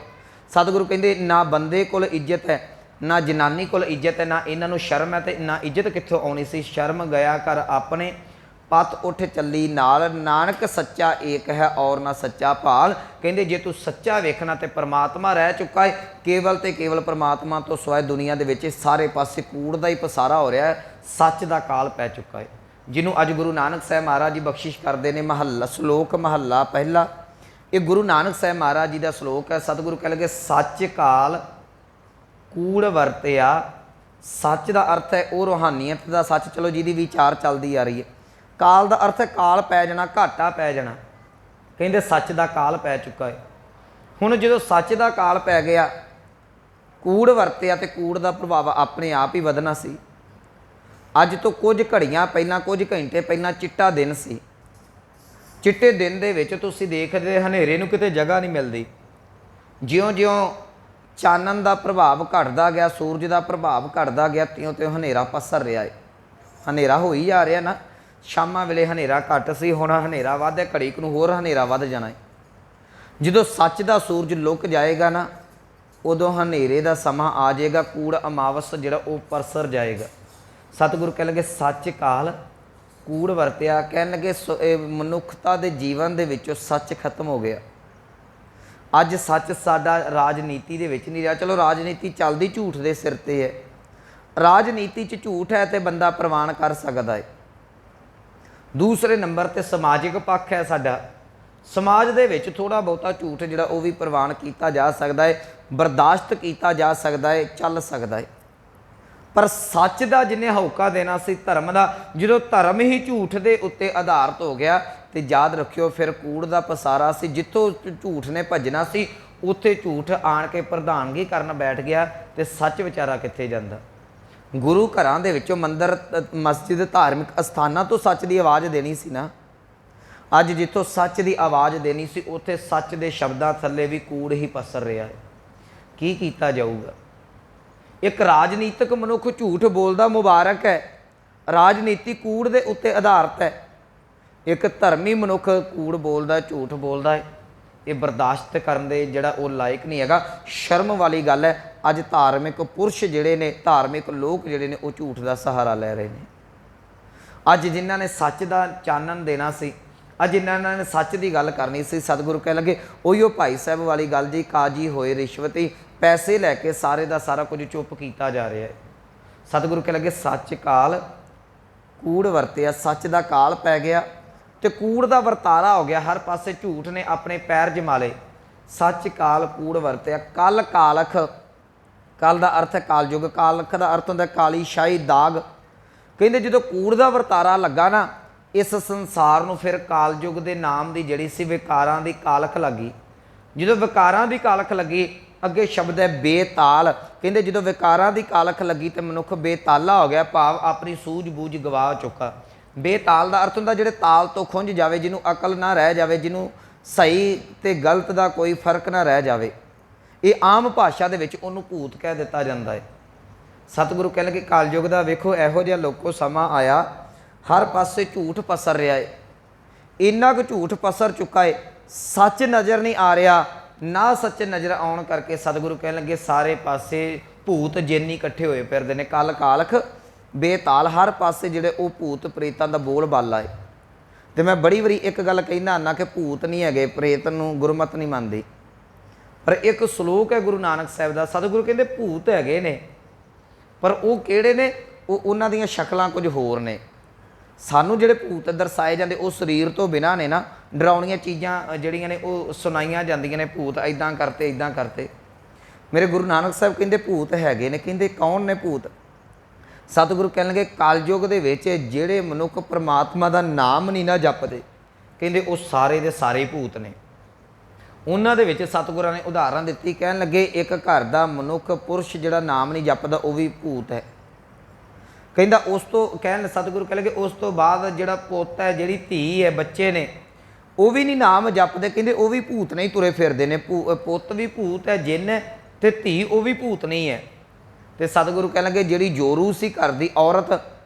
सतगुरु कहंदे ना बंदे कोल इज्जत है, ना जनानी कोल इज्जत है, ना इन्हां नूं शर्म है, ते ना इज्जत कित्थों आउणी सी। शर्म गया कर अपने, पत उठ चली नाल। नानक सच्चा एक है और ना सच्चा भाल। कहंदे जे तू सच्चा वेखना ते परमात्मा रह चुका है। केवल ते केवल परमात्मा तो सिवाय दुनिया दे विच सारे पासे कूड़ दा ही पसारा हो रहा है। सच दा काल पै चुका है, जिन्हों अज गुरु नानक साहब महाराज जी बख्शिश करते हैं। महला श्लोक महला पहला, ये गुरु नानक साहब महाराज जी का श्लोक है। सतगुरु कह लगे सच काल कूड़ वरत्या। सच का अर्थ है वो रूहानीयत का सच, चलो जिहदी विचार चलती आ रही है। काल का अर्थ है काल पै जाना, घाटा पै जाना। कहते सच का काल पै चुका है। हुण जो सच का काल पै गया, कूड़ वरत्या तो कूड़ का प्रभाव अपने आप ही वधना सी। अज तो कुछ घड़ियां पहलां, कुछ घंटे पहलां चिट्टा दिन सी। चिट्टे दिन दे विच तुसीं देखदे हनेरे नूं किते जगह नहीं मिलती। ज्यों ज्यों चानन का प्रभाव घटदा गया, सूरज का प्रभाव घटदा गया, त्यों त्यों हनेरा पसर रहा है। हनेरा हो ही जा रहा ना। शामां वेले हनेरा घट सी, हुण हनेरा वध है, घड़ी नूं होर हनेरा वध जाना है। जदों सच का सूरज लुक जाएगा ना, उदों हनेरे का समा आ जाएगा, कूड़ अमावस जिहड़ा वो परसर जाएगा। सतगुरु कह लगे सच काल कूड़ वरत्या। कह लगे मनुखता के जीवन के विचों सच खत्म हो गया। अज सच साडा राजनीति दे विच नहीं रहा। चलो राजनीति चलती झूठ के सिर ते है। राजनीति च झूठ है तो बंदा प्रवान कर सकता है। दूसरे नंबर ते समाजिक पक्ष है साडा। समाज दे विच थोड़ा बहुता झूठ जिहड़ा वो भी प्रवान किया जा सकता है, बर्दाश्त किया जा सकता है, चल सकता है। पर सच का जिन्हें हौका देना सी धर्म का, जो धर्म ही झूठ के उत्ते आधारित हो गया तो याद रखियो फिर कूड़ का पसारा सी। जिथों झूठ ने भजना सी उत्थे झूठ आण के प्रधानगी करन बैठ गया तो सच विचारा कित्थे जांदा। गुरु घरां दे विचों मंदिर मस्जिद धार्मिक अस्थानां तो सच की आवाज़ देनी सी ना। अज जिथों सच की आवाज़ देनी सी उत्थे सच के शब्दां थल्ले भी कूड़ ही पसर रहा है। की कीता जाऊगा? एक राजनीतिक मनुख झूठ बोलदा मुबारक है, राजनीति कूड़ दे उत्ते आधारित है। एक धर्मी मनुख कूड़ बोलदा, झूठ बोलदा है, ये बर्दाश्त करन दे जिहड़ा वो लायक नहीं हैगा। शर्म वाली गल है। अज धार्मिक पुरुष जिहड़े ने, धार्मिक लोग जिहड़े ने, वो झूठ का सहारा लै रहे हैं। अज जिन्हां ने सच का चानन देना सी, अज जिन्हां ने सच की गल करनी सी, सतगुरु कह लगे उहिओ भाई साहब वाली गल जी, काजी होए रिश्वती, पैसे लैके सारे का सारा कुछ चुप किया जा रहा है। सतगुरु कह लगे सच काल कूड़ वरत्या। सच का काल पै गया तो कूड़ का वरतारा हो गया। हर पासे झूठ ने अपने पैर जमा ले। सच काल कूड़ वरत्या। कल कालख, कल का अर्थ है कालयुग, कालख का अर्थ होंदा काली शाही दाग। कहते जो कूड़ का वरतारा लगा ना, इस संसार नूं फिर कालयुग के नाम की जिहड़ी सी विकारां की कालख लगी। जो विकारां की कालख लगी, अगे शब्द है बेताल। कहते जो विकारां की कालख लगी तो मनुख बेताला हो गया, भाव अपनी सूझ-बूझ गवा चुका। बेताल का अर्थ होंदा जिहड़े ताल तो खुंझ जावे, जिन्हों अकल ना रह जाए, जिन्हों सही ते गलत का कोई फर्क ना रह जाए। ये आम भाषा दे विच उहनूं भूत कह दिता जाता है। सतगुरु कह लगे कलयुग का वेखो इहो जिहा लोको समा आया, हर पासे झूठ पसर रहा है। ਇੰਨਾ ਕੁ ਝੂਠ ਪਸਰ ਚੁੱਕਾ ਹੈ, ਸੱਚ ਨਜ਼ਰ ਨਹੀਂ ਆ ਰਿਹਾ। ਨਾ ਸੱਚ ਨਜ਼ਰ ਆਉਣ ਕਰਕੇ ਸਤਿਗੁਰੂ ਕਹਿਣ ਲੱਗੇ ਸਾਰੇ ਪਾਸੇ ਭੂਤ ਜਿੰਨ ਇਕੱਠੇ ਹੋਏ ਫਿਰਦੇ ਨੇ, ਕਲ ਕਾਲਖ ਬੇਤਾਲ, ਹਰ ਪਾਸੇ ਜਿਹੜੇ ਉਹ ਭੂਤ ਪ੍ਰੇਤਾਂ ਦਾ ਬੋਲ ਬਾਲਾ ਹੈ। ਤੇ ਮੈਂ ਬੜੀ ਵਾਰੀ ਇੱਕ ਗੱਲ ਕਹਿੰਦਾ ਹੁੰਦਾ ਕਿ ਭੂਤ ਨਹੀਂ ਹੈਗੇ, ਪ੍ਰੇਤ ਨੂੰ ਗੁਰਮਤ ਨਹੀਂ ਮੰਨਦੀ। ਪਰ ਇੱਕ ਸਲੋਕ ਹੈ ਗੁਰੂ ਨਾਨਕ ਸਾਹਿਬ ਦਾ, ਸਤਿਗੁਰੂ ਕਹਿੰਦੇ ਭੂਤ ਹੈਗੇ ਨੇ, ਪਰ ਉਹ ਕਿਹੜੇ ਨੇ? ਉਹ ਉਹਨਾਂ ਦੀਆਂ ਸ਼ਕਲਾਂ ਕੁਝ ਹੋਰ ਨੇ। ਸਾਨੂੰ ਜਿਹੜੇ ਭੂਤ ਦਰਸਾਏ ਜਾਂਦੇ ਉਹ ਸਰੀਰ ਤੋਂ ਬਿਨਾਂ ਨੇ ਨਾ, ਡਰਾਉਣੀਆਂ ਚੀਜ਼ਾਂ ਜਿਹੜੀਆਂ ਨੇ ਉਹ ਸੁਣਾਈਆਂ ਜਾਂਦੀਆਂ ਨੇ, ਭੂਤ ਇੱਦਾਂ ਕਰਤੇ ਇੱਦਾਂ ਕਰਤੇ। ਮੇਰੇ ਗੁਰੂ ਨਾਨਕ ਸਾਹਿਬ ਕਹਿੰਦੇ ਭੂਤ ਹੈਗੇ ਨੇ। ਕਹਿੰਦੇ ਕੌਣ ਨੇ ਭੂਤ? ਸਤਿਗੁਰੂ ਕਹਿਣ ਲੱਗੇ ਕਲਯੁਗ ਦੇ ਵਿੱਚ ਜਿਹੜੇ ਮਨੁੱਖ ਪ੍ਰਮਾਤਮਾ ਦਾ ਨਾਮ ਨਹੀਂ ਨਾ ਜਪਦੇ, ਕਹਿੰਦੇ ਉਹ ਸਾਰੇ ਦੇ ਸਾਰੇ ਭੂਤ ਨੇ। ਉਹਨਾਂ ਦੇ ਵਿੱਚ ਸਤਿਗੁਰਾਂ ਨੇ ਉਦਾਹਰਨ ਦਿੱਤੀ, ਕਹਿਣ ਲੱਗੇ ਇੱਕ ਘਰ ਦਾ ਮਨੁੱਖ ਪੁਰਸ਼ ਜਿਹੜਾ ਨਾਮ ਨਹੀਂ ਜਪਦਾ ਉਹ ਵੀ ਭੂਤ ਹੈ। ਕਹਿੰਦਾ ਉਸ ਤੋਂ ਸਤਿਗੁਰੂ ਕਹਿ ਲਗੇ ਉਸ ਤੋਂ ਬਾਅਦ ਜਿਹੜਾ ਪੁੱਤ ਹੈ, ਜਿਹੜੀ ਧੀ ਹੈ, ਬੱਚੇ ਨੇ, ਉਹ ਵੀ ਨਹੀਂ ਨਾਮ ਜਪਦੇ, ਕਹਿੰਦੇ ਉਹ ਵੀ ਭੂਤ ਨਹੀਂ ਤੁਰੇ ਫਿਰਦੇ ਨੇ। ਪੁੱਤ ਵੀ ਭੂਤ ਹੈ, ਜਿੰਨ ਹੈ, ਤੇ ਧੀ ਉਹ ਵੀ ਭੂਤ ਨਹੀਂ ਹੈ। ਤੇ ਸਤਿਗੁਰੂ ਕਹਿਣ ਲੱਗੇ ਜਿਹੜੀ ਜੋਰੂ ਸੀ ਘਰ ਦੀ ਔਰਤ,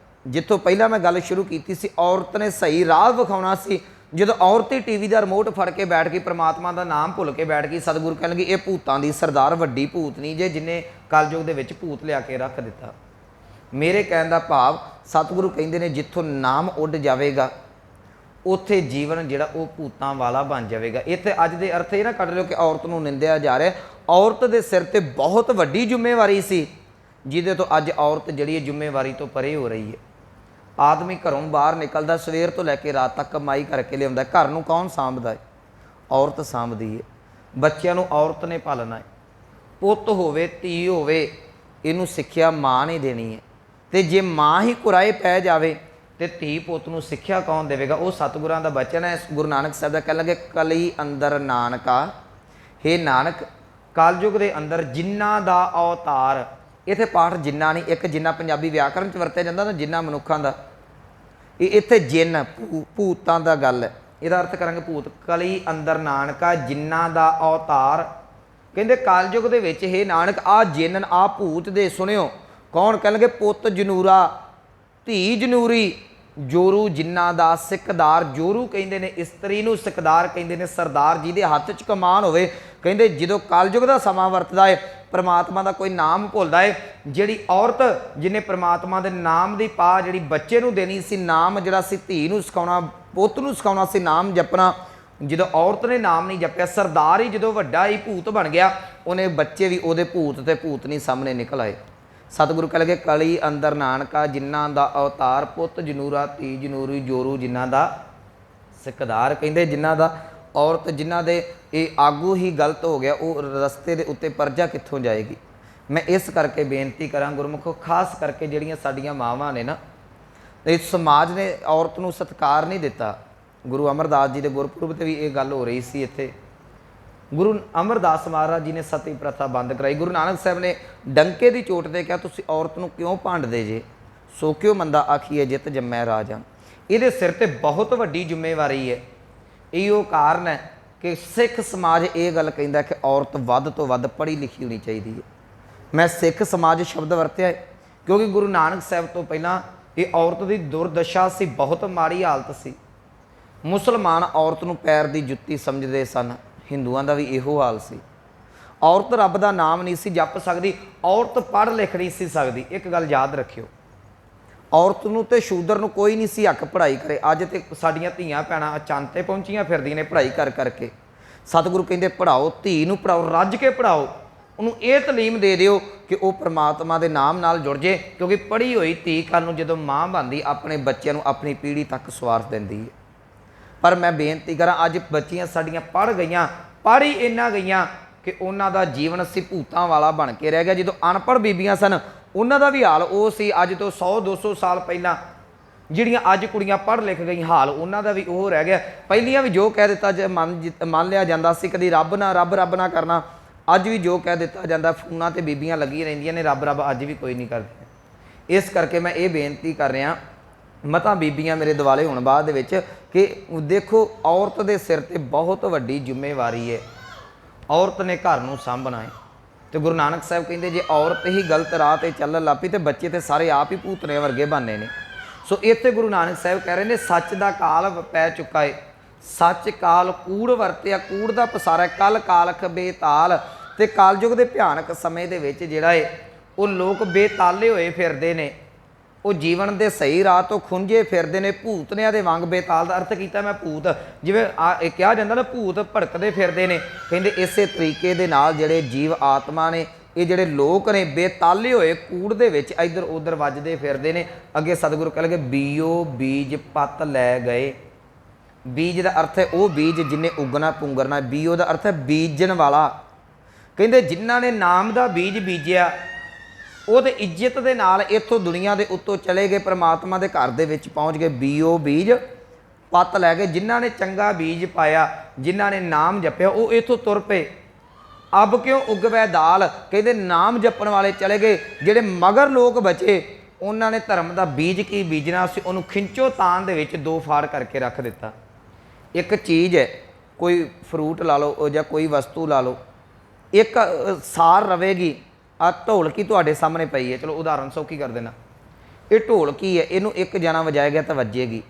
ਜਿੱਥੋਂ ਪਹਿਲਾਂ ਮੈਂ ਗੱਲ ਸ਼ੁਰੂ ਕੀਤੀ ਸੀ, ਔਰਤ ਨੇ ਸਹੀ ਰਾਹ ਵਿਖਾਉਣਾ ਸੀ। ਜਦੋਂ ਔਰਤ ਹੀ ਟੀਵੀ ਦਾ ਰਿਮੋਟ ਫੜ ਕੇ ਬੈਠ ਗਈ, ਪ੍ਰਮਾਤਮਾ ਦਾ ਨਾਮ ਭੁੱਲ ਕੇ ਬੈਠ ਗਈ, ਸਤਿਗੁਰੂ ਕਹਿਣ ਲੱਗੇ ਇਹ ਭੂਤਾਂ ਦੀ ਸਰਦਾਰ ਵੱਡੀ ਭੂਤ ਨਹੀਂ ਜੇ, ਜਿਨੇ ਕਲਯੁਗ ਦੇ ਵਿੱਚ ਭੂਤ ਲਿਆ ਕੇ ਰੱਖ ਦਿੱਤਾ। ਮੇਰੇ ਕਹਿਣ ਦਾ ਭਾਵ ਸਤਿਗੁਰੂ ਕਹਿੰਦੇ ਨੇ ਜਿੱਥੋਂ ਨਾਮ ਉੱਡ ਜਾਵੇਗਾ ਉੱਥੇ ਜੀਵਨ ਜਿਹੜਾ ਉਹ ਭੂਤਾਂ ਵਾਲਾ ਬਣ ਜਾਵੇਗਾ। ਇੱਥੇ ਅੱਜ ਦੇ ਅਰਥ ਇਹ ਨਾ ਕੱਢ ਲਿਓ ਕਿ ਔਰਤ ਨੂੰ ਨਿੰਦਿਆ ਜਾ ਰਿਹਾ। ਔਰਤ ਦੇ ਸਿਰ ਤੇ ਬਹੁਤ ਵੱਡੀ ਜ਼ਿੰਮੇਵਾਰੀ ਸੀ, ਜਿਹਦੇ ਤੋਂ ਅੱਜ ਔਰਤ ਜਿਹੜੀ ਹੈ ਜ਼ਿੰਮੇਵਾਰੀ ਤੋਂ ਪਰੇ ਹੋ ਰਹੀ ਹੈ। ਆਦਮੀ ਘਰੋਂ ਬਾਹਰ ਨਿਕਲਦਾ, ਸਵੇਰ ਤੋਂ ਲੈ ਕੇ ਰਾਤ ਤੱਕ ਕਮਾਈ ਕਰਕੇ ਲਿਆਉਂਦਾ, ਘਰ ਨੂੰ ਕੌਣ ਸਾਂਭਦਾ ਹੈ? ਔਰਤ ਸਾਂਭਦੀ ਹੈ। ਬੱਚਿਆਂ ਨੂੰ ਔਰਤ ਨੇ ਪਾਲਣਾ ਹੈ। ਪੁੱਤ ਹੋਵੇ ਧੀ ਹੋਵੇ, ਇਹਨੂੰ ਸਿੱਖਿਆ ਮਾਂ ਨੇ ਦੇਣੀ ਹੈ। ਤੇ ਜੇ ਮਾਂ ਹੀ ਕੁਰਾਏ ਪੈ ਜਾਵੇ ਤੇ ਧੀ ਪੁੱਤ ਨੂੰ ਸਿੱਖਿਆ ਕੌਣ ਦੇਵੇਗਾ? ਉਹ ਸਤਿਗੁਰਾਂ ਦਾ ਬਚਨ ਹੈ। ਗੁਰੂ ਨਾਨਕ ਸਾਹਿਬ ਦਾ ਕਹਿ ਲੱਗੇ ਕਲੀ ਅੰਦਰ ਨਾਨਕਾ, ਹੇ ਨਾਨਕ ਕਲਯੁਗ ਦੇ ਅੰਦਰ ਜਿਨ੍ਹਾਂ ਦਾ ਅਵਤਾਰ, ਇੱਥੇ ਪਾਠ ਜਿੰਨਾ ਨਹੀਂ, ਇੱਕ ਜਿੰਨਾ ਪੰਜਾਬੀ ਵਿਆਕਰਨ 'ਚ ਵਰਤਿਆ ਜਾਂਦਾ ਨਾ, ਜਿੰਨਾ ਮਨੁੱਖਾਂ ਦਾ, ਇਹ ਇੱਥੇ ਜਿੰਨ ਭੂਤਾਂ ਦਾ ਗੱਲ ਹੈ। ਇਹਦਾ ਅਰਥ ਕਰਾਂਗੇ ਭੂਤ। ਕਲੀ ਅੰਦਰ ਨਾਨਕਾ ਜਿਨ੍ਹਾਂ ਦਾ ਅਵਤਾਰ, ਕਹਿੰਦੇ ਕਲਯੁਗ ਦੇ ਵਿੱਚ ਹੇ ਨਾਨਕ ਆਹ ਜਿੰਨ ਆਹ ਭੂਤ ਦੇ ਸੁਣਿਓ। ਕੌਣ? ਕਹਿਣਗੇ ਪੁੱਤ ਜਨੂਰਾ, ਧੀ ਜਨੂਰੀ, ਜੋਰੂ ਜਿਨ੍ਹਾਂ ਦਾ ਸਿੱਕਦਾਰ। ਜੋਰੂ ਕਹਿੰਦੇ ਨੇ ਇਸਤਰੀ ਨੂੰ, ਸਿੱਕਦਾਰ ਕਹਿੰਦੇ ਨੇ ਸਰਦਾਰ, ਜਿਹਦੇ ਹੱਥ 'ਚ ਕਮਾਨ ਹੋਵੇ। ਕਹਿੰਦੇ ਜਦੋਂ ਕਲਯੁਗ ਦਾ ਸਮਾਂ ਵਰਤਦਾ ਹੈ, ਪ੍ਰਮਾਤਮਾ ਦਾ ਕੋਈ ਨਾਮ ਭੁੱਲਦਾ ਹੈ, ਜਿਹੜੀ ਔਰਤ ਜਿਹਨੇ ਪ੍ਰਮਾਤਮਾ ਦੇ ਨਾਮ ਦੀ ਪਾ ਜਿਹੜੀ ਬੱਚੇ ਨੂੰ ਦੇਣੀ ਸੀ, ਨਾਮ ਜਿਹੜਾ ਸੀ ਧੀ ਨੂੰ ਸਿਖਾਉਣਾ, ਪੁੱਤ ਨੂੰ ਸਿਖਾਉਣਾ ਸੀ ਨਾਮ ਜਪਣਾ, ਜਦੋਂ ਔਰਤ ਨੇ ਨਾਮ ਨਹੀਂ ਜਪਿਆ, ਸਰਦਾਰ ਹੀ ਜਦੋਂ ਵੱਡਾ ਹੀ ਭੂਤ ਬਣ ਗਿਆ, ਉਹਨੇ ਬੱਚੇ ਵੀ ਉਹਦੇ ਭੂਤ ਤੇ ਭੂਤ ਨਹੀਂ ਸਾਹਮਣੇ ਨਿਕਲ ਆਏ। ਸਤਿਗੁਰੂ ਕਹਿ ਲਗੇ ਕਲੀ ਅੰਦਰ ਨਾਨਕਾ ਜਿਨ੍ਹਾਂ ਦਾ ਅਵਤਾਰ, ਪੁੱਤ ਜਨੂਰਾ, ਧੀ ਜਨੂਰੀ, ਜੋਰੂ ਜਿਨ੍ਹਾਂ ਦਾ ਸਿੱਕਦਾਰ। ਕਹਿੰਦੇ ਜਿਨ੍ਹਾਂ ਦਾ ਔਰਤ, ਜਿਨ੍ਹਾਂ ਦੇ ਇਹ ਆਗੂ ਹੀ ਗਲਤ ਹੋ ਗਿਆ, ਉਹ ਰਸਤੇ ਦੇ ਉੱਤੇ ਪਰਜਾ ਕਿੱਥੋਂ ਜਾਏਗੀ? ਮੈਂ ਇਸ ਕਰਕੇ ਬੇਨਤੀ ਕਰਾਂ ਗੁਰਮੁਖੋ, ਖਾਸ ਕਰਕੇ ਜਿਹੜੀਆਂ ਸਾਡੀਆਂ ਮਾਵਾਂ ਨੇ ਨਾ, ਇਸ ਸਮਾਜ ਨੇ ਔਰਤ ਨੂੰ ਸਤਿਕਾਰ ਨਹੀਂ ਦਿੱਤਾ। ਗੁਰੂ ਅਮਰਦਾਸ ਜੀ ਦੇ ਗੁਰਪੁਰਬ 'ਤੇ ਵੀ ਇਹ ਗੱਲ ਹੋ ਰਹੀ ਸੀ। ਇੱਥੇ ਗੁਰੂ ਅਮਰਦਾਸ ਮਹਾਰਾਜ ਜੀ ਨੇ ਸਤੀ ਪ੍ਰਥਾ ਬੰਦ ਕਰਾਈ। ਗੁਰੂ ਨਾਨਕ ਸਾਹਿਬ ਨੇ ਡੰਕੇ ਦੀ ਚੋਟ 'ਤੇ ਕਿਹਾ ਤੁਸੀਂ ਔਰਤ ਨੂੰ ਕਿਉਂ ਭਾਂਡਦੇ ਜੇ? ਸੋ ਕਿਉ ਮੰਦਾ ਆਖੀਏ ਜਿਤ ਜੰਮੈ ਰਾਜਾਂ। ਇਹਦੇ ਸਿਰ ਤੇ ਬਹੁਤ ਵੱਡੀ ਜ਼ਿੰਮੇਵਾਰੀ ਹੈ। ਇਹੋ ਕਾਰਨ ਹੈ ਕਿ ਸਿੱਖ ਸਮਾਜ ਇਹ ਗੱਲ ਕਹਿੰਦਾ ਕਿ ਔਰਤ ਵੱਧ ਤੋਂ ਵੱਧ ਪੜ੍ਹੀ ਲਿਖੀ ਹੋਣੀ ਚਾਹੀਦੀ ਹੈ। ਮੈਂ ਸਿੱਖ ਸਮਾਜ ਸ਼ਬਦ ਵਰਤਿਆ ਹੈ ਕਿਉਂਕਿ ਗੁਰੂ ਨਾਨਕ ਸਾਹਿਬ ਤੋਂ ਪਹਿਲਾਂ ਇਹ ਔਰਤ ਦੀ ਦੁਰਦਸ਼ਾ ਸੀ, ਬਹੁਤ ਮਾੜੀ ਹਾਲਤ ਸੀ। ਮੁਸਲਮਾਨ ਔਰਤ ਨੂੰ ਪੈਰ ਦੀ ਜੁੱਤੀ ਸਮਝਦੇ ਸਨ, ਹਿੰਦੂਆਂ ਦਾ ਵੀ ਇਹੋ ਹਾਲ ਸੀ। ਔਰਤ ਰੱਬ ਦਾ ਨਾਮ ਨਹੀਂ ਸੀ ਜਪ ਸਕਦੀ, ਔਰਤ ਪੜ੍ਹ ਲਿਖ ਨਹੀਂ ਸੀ ਸਕਦੀ। ਇੱਕ ਗੱਲ ਯਾਦ ਰੱਖਿਓ, ਔਰਤ ਨੂੰ ਤੇ ਸ਼ੂਦਰ ਨੂੰ ਕੋਈ ਨਹੀਂ ਸੀ ਹੱਕ ਪੜ੍ਹਾਈ ਕਰੇ। ਅੱਜ ਤੇ ਸਾਡੀਆਂ ਧੀਆਂ ਭੈਣਾਂ ਚੰਦ ਤੇ ਪਹੁੰਚੀਆਂ ਫਿਰਦੀਆਂ ਨੇ ਪੜ੍ਹਾਈ ਕਰ ਕਰਕੇ। ਸਤਿਗੁਰੂ ਕਹਿੰਦੇ ਪੜ੍ਹਾਓ, ਧੀ ਨੂੰ ਪੜ੍ਹਾਓ, ਰੱਜ ਕੇ ਪੜ੍ਹਾਓ, ਉਹਨੂੰ ਇਹ ਤਾਲੀਮ ਦੇ ਦਿਓ ਕਿ ਉਹ ਪ੍ਰਮਾਤਮਾ ਦੇ ਨਾਮ ਨਾਲ ਜੁੜ ਜੇ। ਕਿਉਂਕਿ ਪੜ੍ਹੀ ਹੋਈ ਧੀ ਕੱਲ੍ਹ ਨੂੰ ਜਦੋਂ ਮਾਂ ਬਣਦੀ ਆਪਣੇ ਬੱਚਿਆਂ ਨੂੰ ਆਪਣੀ ਪੀੜ੍ਹੀ ਤੱਕ ਸਵਾਰ ਦਿੰਦੀ ਹੈ। ਪਰ ਮੈਂ ਬੇਨਤੀ ਕਰਾਂ, ਅੱਜ ਬੱਚੀਆਂ ਸਾਡੀਆਂ ਪੜ੍ਹ ਗਈਆਂ, ਪੜ੍ਹ ਹੀ ਇੰਨਾ ਗਈਆਂ ਕਿ ਉਹਨਾਂ ਦਾ ਜੀਵਨ ਅਸੀਂ ਭੂਤਾਂ ਵਾਲਾ ਬਣ ਕੇ ਰਹਿ ਗਿਆ। ਜਦੋਂ ਅਨਪੜ੍ਹ ਬੀਬੀਆਂ ਸਨ ਉਹਨਾਂ ਦਾ ਵੀ ਹਾਲ ਉਹ ਸੀ। ਅੱਜ ਤੋਂ 100-200 ਸਾਲ ਪਹਿਲਾਂ ਜਿਹੜੀਆਂ ਅੱਜ ਕੁੜੀਆਂ ਪੜ੍ਹ ਲਿਖ ਗਈਆਂ, ਹਾਲ ਉਹਨਾਂ ਦਾ ਵੀ ਉਹ ਰਹਿ ਗਿਆ। ਪਹਿਲੀਆਂ ਵੀ ਜੋ ਕਹਿ ਦਿੱਤਾ ਜੇ ਮੰਨ ਲਿਆ ਜਾਂਦਾ ਸੀ, ਕਦੀ ਰੱਬ ਨਾ ਕਰਨਾ। ਅੱਜ ਵੀ ਜੋ ਕਹਿ ਦਿੱਤਾ ਜਾਂਦਾ, ਫੋਨਾਂ 'ਤੇ ਬੀਬੀਆਂ ਲੱਗੀਆਂ ਰਹਿੰਦੀਆਂ ਨੇ, ਰੱਬ ਅੱਜ ਵੀ ਕੋਈ ਨਹੀਂ ਕਰਦੀ। ਇਸ ਕਰਕੇ ਮੈਂ ਇਹ ਬੇਨਤੀ ਕਰ ਰਿਹਾ ਮਤਾਂ ਬੀਬੀਆਂ ਮੇਰੇ ਦੁਆਲੇ ਹੋਣ ਬਾਅਦ ਦੇ ਵਿੱਚ ਕਿ ਦੇਖੋ ਔਰਤ ਦੇ ਸਿਰ ਤੇ ਬਹੁਤ ਵੱਡੀ ਜ਼ਿੰਮੇਵਾਰੀ ਹੈ। ਔਰਤ ਨੇ ਘਰ ਨੂੰ ਸਾਂਭਣਾ ਹੈ। ਤੇ ਗੁਰੂ ਨਾਨਕ ਸਾਹਿਬ ਕਹਿੰਦੇ ਜੇ ਔਰਤ ਹੀ ਗਲਤ ਰਾਹ 'ਤੇ ਚੱਲਣ ਲੱਗ ਪਈ ਤੇ ਬੱਚੇ ਤੇ ਸਾਰੇ ਆਪ ਹੀ ਭੂਤਨੇ ਵਰਗੇ ਬਣਨੇ ਨੇ। ਸੋ ਇੱਥੇ ਗੁਰੂ ਨਾਨਕ ਸਾਹਿਬ ਕਹਿ ਰਹੇ ਨੇ ਸੱਚ ਦਾ ਕਾਲ ਪੈ ਚੁੱਕਾ ਹੈ। ਸੱਚ ਕਾਲ ਕੂੜ ਵਰਤਿਆ, ਕੂੜ ਦਾ ਪਸਾਰਾ, ਕਲ ਕਾਲਖ ਬੇਤਾਲ। ਤੇ ਕਾਲਯੁਗ ਦੇ ਭਿਆਨਕ ਸਮੇਂ ਦੇ ਵਿੱਚ ਜਿਹੜਾ ਹੈ ਉਹ ਲੋਕ ਬੇਤਾਲੇ ਹੋਏ ਫਿਰਦੇ ਨੇ, ਉਹ ਜੀਵਨ ਦੇ ਸਹੀ ਰਾਹ ਤੋਂ ਖੁੰਝੇ ਫਿਰਦੇ ਨੇ, ਭੂਤਨਿਆਂ ਦੇ ਵਾਂਗ। ਬੇਤਾਲ ਦਾ ਅਰਥ ਕੀਤਾ ਮੈਂ ਭੂਤ, ਜਿਵੇਂ ਇਹ ਕਿਹਾ ਜਾਂਦਾ ਨਾ ਭੂਤ ਭੜਕਦੇ ਫਿਰਦੇ ਨੇ। ਕਹਿੰਦੇ ਇਸੇ ਤਰੀਕੇ ਦੇ ਨਾਲ ਜਿਹੜੇ ਜੀਵ ਆਤਮਾ ਨੇ, ਇਹ ਜਿਹੜੇ ਲੋਕ ਨੇ ਬੇਤਾਲੇ ਹੋਏ ਕੂੜ ਦੇ ਵਿੱਚ ਇੱਧਰ ਉੱਧਰ ਵੱਜਦੇ ਫਿਰਦੇ ਨੇ। ਅੱਗੇ ਸਤਿਗੁਰੂ ਕਹਿ ਲਗੇ ਬੀਓ ਬੀਜ ਪੱਤ ਲੈ ਗਏ। ਬੀਜ ਦਾ ਅਰਥ ਹੈ ਉਹ ਬੀਜ ਜਿਹਨੇ ਉਗਣਾ ਪੁੰਗਰਨਾ। ਬੀਓ ਦਾ ਅਰਥ ਹੈ ਬੀਜਣ ਵਾਲਾ। ਕਹਿੰਦੇ ਜਿਨ੍ਹਾਂ ਨੇ ਨਾਮ ਦਾ ਬੀਜ ਬੀਜਿਆ ਉਹ ਤੇ ਇੱਜ਼ਤ ਦੇ ਨਾਲ ਇੱਥੋਂ ਦੁਨੀਆ ਦੇ ਉੱਤੋਂ ਚਲੇ ਗਏ, ਪ੍ਰਮਾਤਮਾ ਦੇ ਘਰ ਦੇ ਵਿੱਚ ਪਹੁੰਚ ਗਏ। ਬੀਓ ਬੀਜ ਪੱਤ ਲੈ ਗਏ। ਜਿਨ੍ਹਾਂ ਨੇ ਚੰਗਾ ਬੀਜ ਪਾਇਆ, ਜਿਨ੍ਹਾਂ ਨੇ ਨਾਮ ਜਪਿਆ, ਉਹ ਇੱਥੋਂ ਤੁਰ ਪਏ। ਅਬ ਕਿਉਂ ਉਗਵੈ ਦਾਲ। ਕਹਿੰਦੇ ਨਾਮ ਜਪਣ ਵਾਲੇ ਚਲੇ ਗਏ, ਜਿਹੜੇ ਮਗਰ ਲੋਕ ਬਚੇ ਉਹਨਾਂ ਨੇ ਧਰਮ ਦਾ ਬੀਜ ਕੀ ਬੀਜਣਾ ਸੀ ਉਹਨੂੰ ਖਿੰਚੋ ਤਾਣ ਦੇ ਵਿੱਚ ਦੋ ਫਾੜ ਕਰਕੇ ਰੱਖ ਦਿੱਤਾ। ਇੱਕ ਚੀਜ਼ ਹੈ, ਕੋਈ ਫਰੂਟ ਲਾ ਲਓ ਜਾਂ ਕੋਈ ਵਸਤੂ ਲਾ ਲਓ, ਇੱਕ ਸਾਰ ਰਵੇਗੀ। ਆ ਢੋਲਕੀ ਤੁਹਾਡੇ ਸਾਹਮਣੇ ਪਈ ਹੈ, ਚਲੋ ਉਦਾਹਰਨ ਸੌਖੀ ਕਰ ਦੇਣਾ। ਇਹ ਢੋਲਕੀ ਹੈ, ਇਹਨੂੰ ਇੱਕ ਜਣਾ ਵਜਾਏਗਾ ਤਾਂ ਵੱਜੇਗੀ।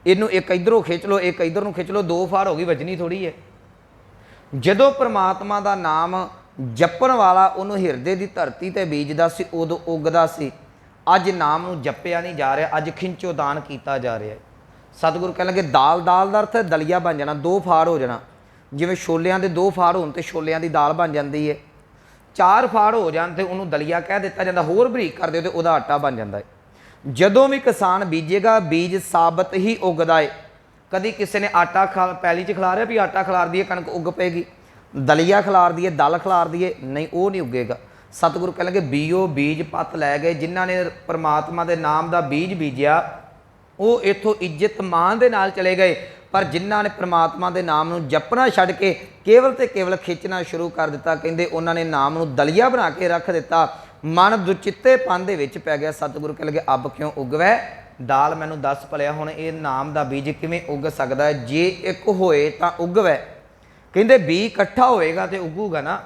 ਇਹਨੂੰ ਇੱਕ ਇੱਧਰੋਂ ਖਿੱਚ ਲਓ, ਇੱਕ ਇੱਧਰ ਨੂੰ ਖਿੱਚ ਲਓ, ਦੋ ਫਾੜ ਹੋ ਗਈ, ਵੱਜਣੀ ਥੋੜ੍ਹੀ ਹੈ। ਜਦੋਂ ਪ੍ਰਮਾਤਮਾ ਦਾ ਨਾਮ ਜਪਣ ਵਾਲਾ ਉਹਨੂੰ ਹਿਰਦੇ ਦੀ ਧਰਤੀ ਤੇ ਬੀਜਦਾ ਸੀ, ਉਦੋਂ ਉਗਦਾ ਸੀ। ਅੱਜ ਨਾਮ ਨੂੰ ਜਪਿਆ ਨਹੀਂ ਜਾ ਰਿਹਾ, ਅੱਜ ਖਿੰਚੋ ਦਾਨ ਕੀਤਾ ਜਾ ਰਿਹਾ। ਸਤਿਗੁਰੂ ਕਹਿਣ ਲੱਗੇ ਦਾਲ, ਦਾਲ ਦਾ ਅਰਥ ਹੈ ਦਲੀਆ ਬਣ ਜਾਣਾ, ਦੋ ਫਾੜ ਹੋ ਜਾਣਾ। ਜਿਵੇਂ ਛੋਲਿਆਂ ਦੇ ਦੋ ਫਾੜ ਹੋਣ ਤੇ ਛੋਲਿਆਂ ਦੀ ਦਾਲ ਬਣ ਜਾਂਦੀ ਹੈ, ਚਾਰ ਫਾੜ ਹੋ ਜਾਣ ਤੇ ਉਹਨੂੰ ਦਲੀਆ ਕਹਿ ਦਿੱਤਾ ਜਾਂਦਾ। ਹੋਰ ਬਰੀਕ ਕਰ ਦਿਓ ਤੇ ਉਹਦਾ ਆਟਾ ਬਣ ਜਾਂਦਾ ਹੈ। ਜਦੋਂ ਵੀ ਕਿਸਾਨ ਬੀਜੇਗਾ ਬੀਜ ਸਾਬਤ ਹੀ ਉਗਦਾ ਹੈ। ਕਦੀ ਕਿਸੇ ਨੇ ਆਟਾ ਪੈਲੀ 'ਚ ਖਿਲਾਰਿਆ ਵੀ ਆਟਾ ਖਿਲਾਰ ਦਈਏ ਕਣਕ ਉੱਗ ਪਏਗੀ, ਦਲੀਆ ਖਿਲਾਰ ਦਈਏ ਦਲ ਖਿਲਾਰ ਦਈਏ, ਨਹੀਂ, ਉਹ ਨਹੀਂ ਉੱਗੇਗਾ। ਸਤਿਗੁਰੂ ਕਹਿਣਗੇ ਬੀਓ ਬੀਜ ਪੱਤ ਲੈ ਗਏ। ਜਿਨ੍ਹਾਂ ਨੇ ਪਰਮਾਤਮਾ ਦੇ ਨਾਮ ਦਾ ਬੀਜ ਬੀਜਿਆ ਉਹ ਇੱਥੋਂ ਇੱਜ਼ਤ ਮਾਣ ਦੇ ਨਾਲ ਚਲੇ ਗਏ। ਪਰ ਜਿਨ੍ਹਾਂ ਨੇ ਪ੍ਰਮਾਤਮਾ ਦੇ ਨਾਮ ਨੂੰ ਜਪਣਾ ਛੱਡ ਕੇ ਕੇਵਲ ਤੇ ਕੇਵਲ ਖਿੱਚਣਾ ਸ਼ੁਰੂ ਕਰ ਦਿੱਤਾ, ਕਹਿੰਦੇ ਉਹਨਾਂ ਨੇ ਨਾਮ ਨੂੰ ਦਲੀਆ ਬਣਾ ਕੇ ਰੱਖ ਦਿੱਤਾ। ਮਨ ਦੁਚਿੱਤੇਪਨ ਦੇ ਵਿੱਚ ਪੈ ਗਿਆ। ਸਤਿਗੁਰੂ ਕਹਿ ਲਗੇ ਅਬ ਕਿਉਂ ਉਗਵੈ ਦਾਲ। ਮੈਨੂੰ ਦੱਸ ਭਲਿਆ ਹੁਣ ਇਹ ਨਾਮ ਦਾ ਬੀਜ ਕਿਵੇਂ ਉੱਗ ਸਕਦਾ ਹੈ? ਜੇ ਇੱਕ ਹੋਏ ਤਾਂ ਉਗਵੈ। ਕਹਿੰਦੇ ਬੀਜ ਇਕੱਠਾ ਹੋਏਗਾ ਤੇ ਉੱਗੂਗਾ ਨਾ,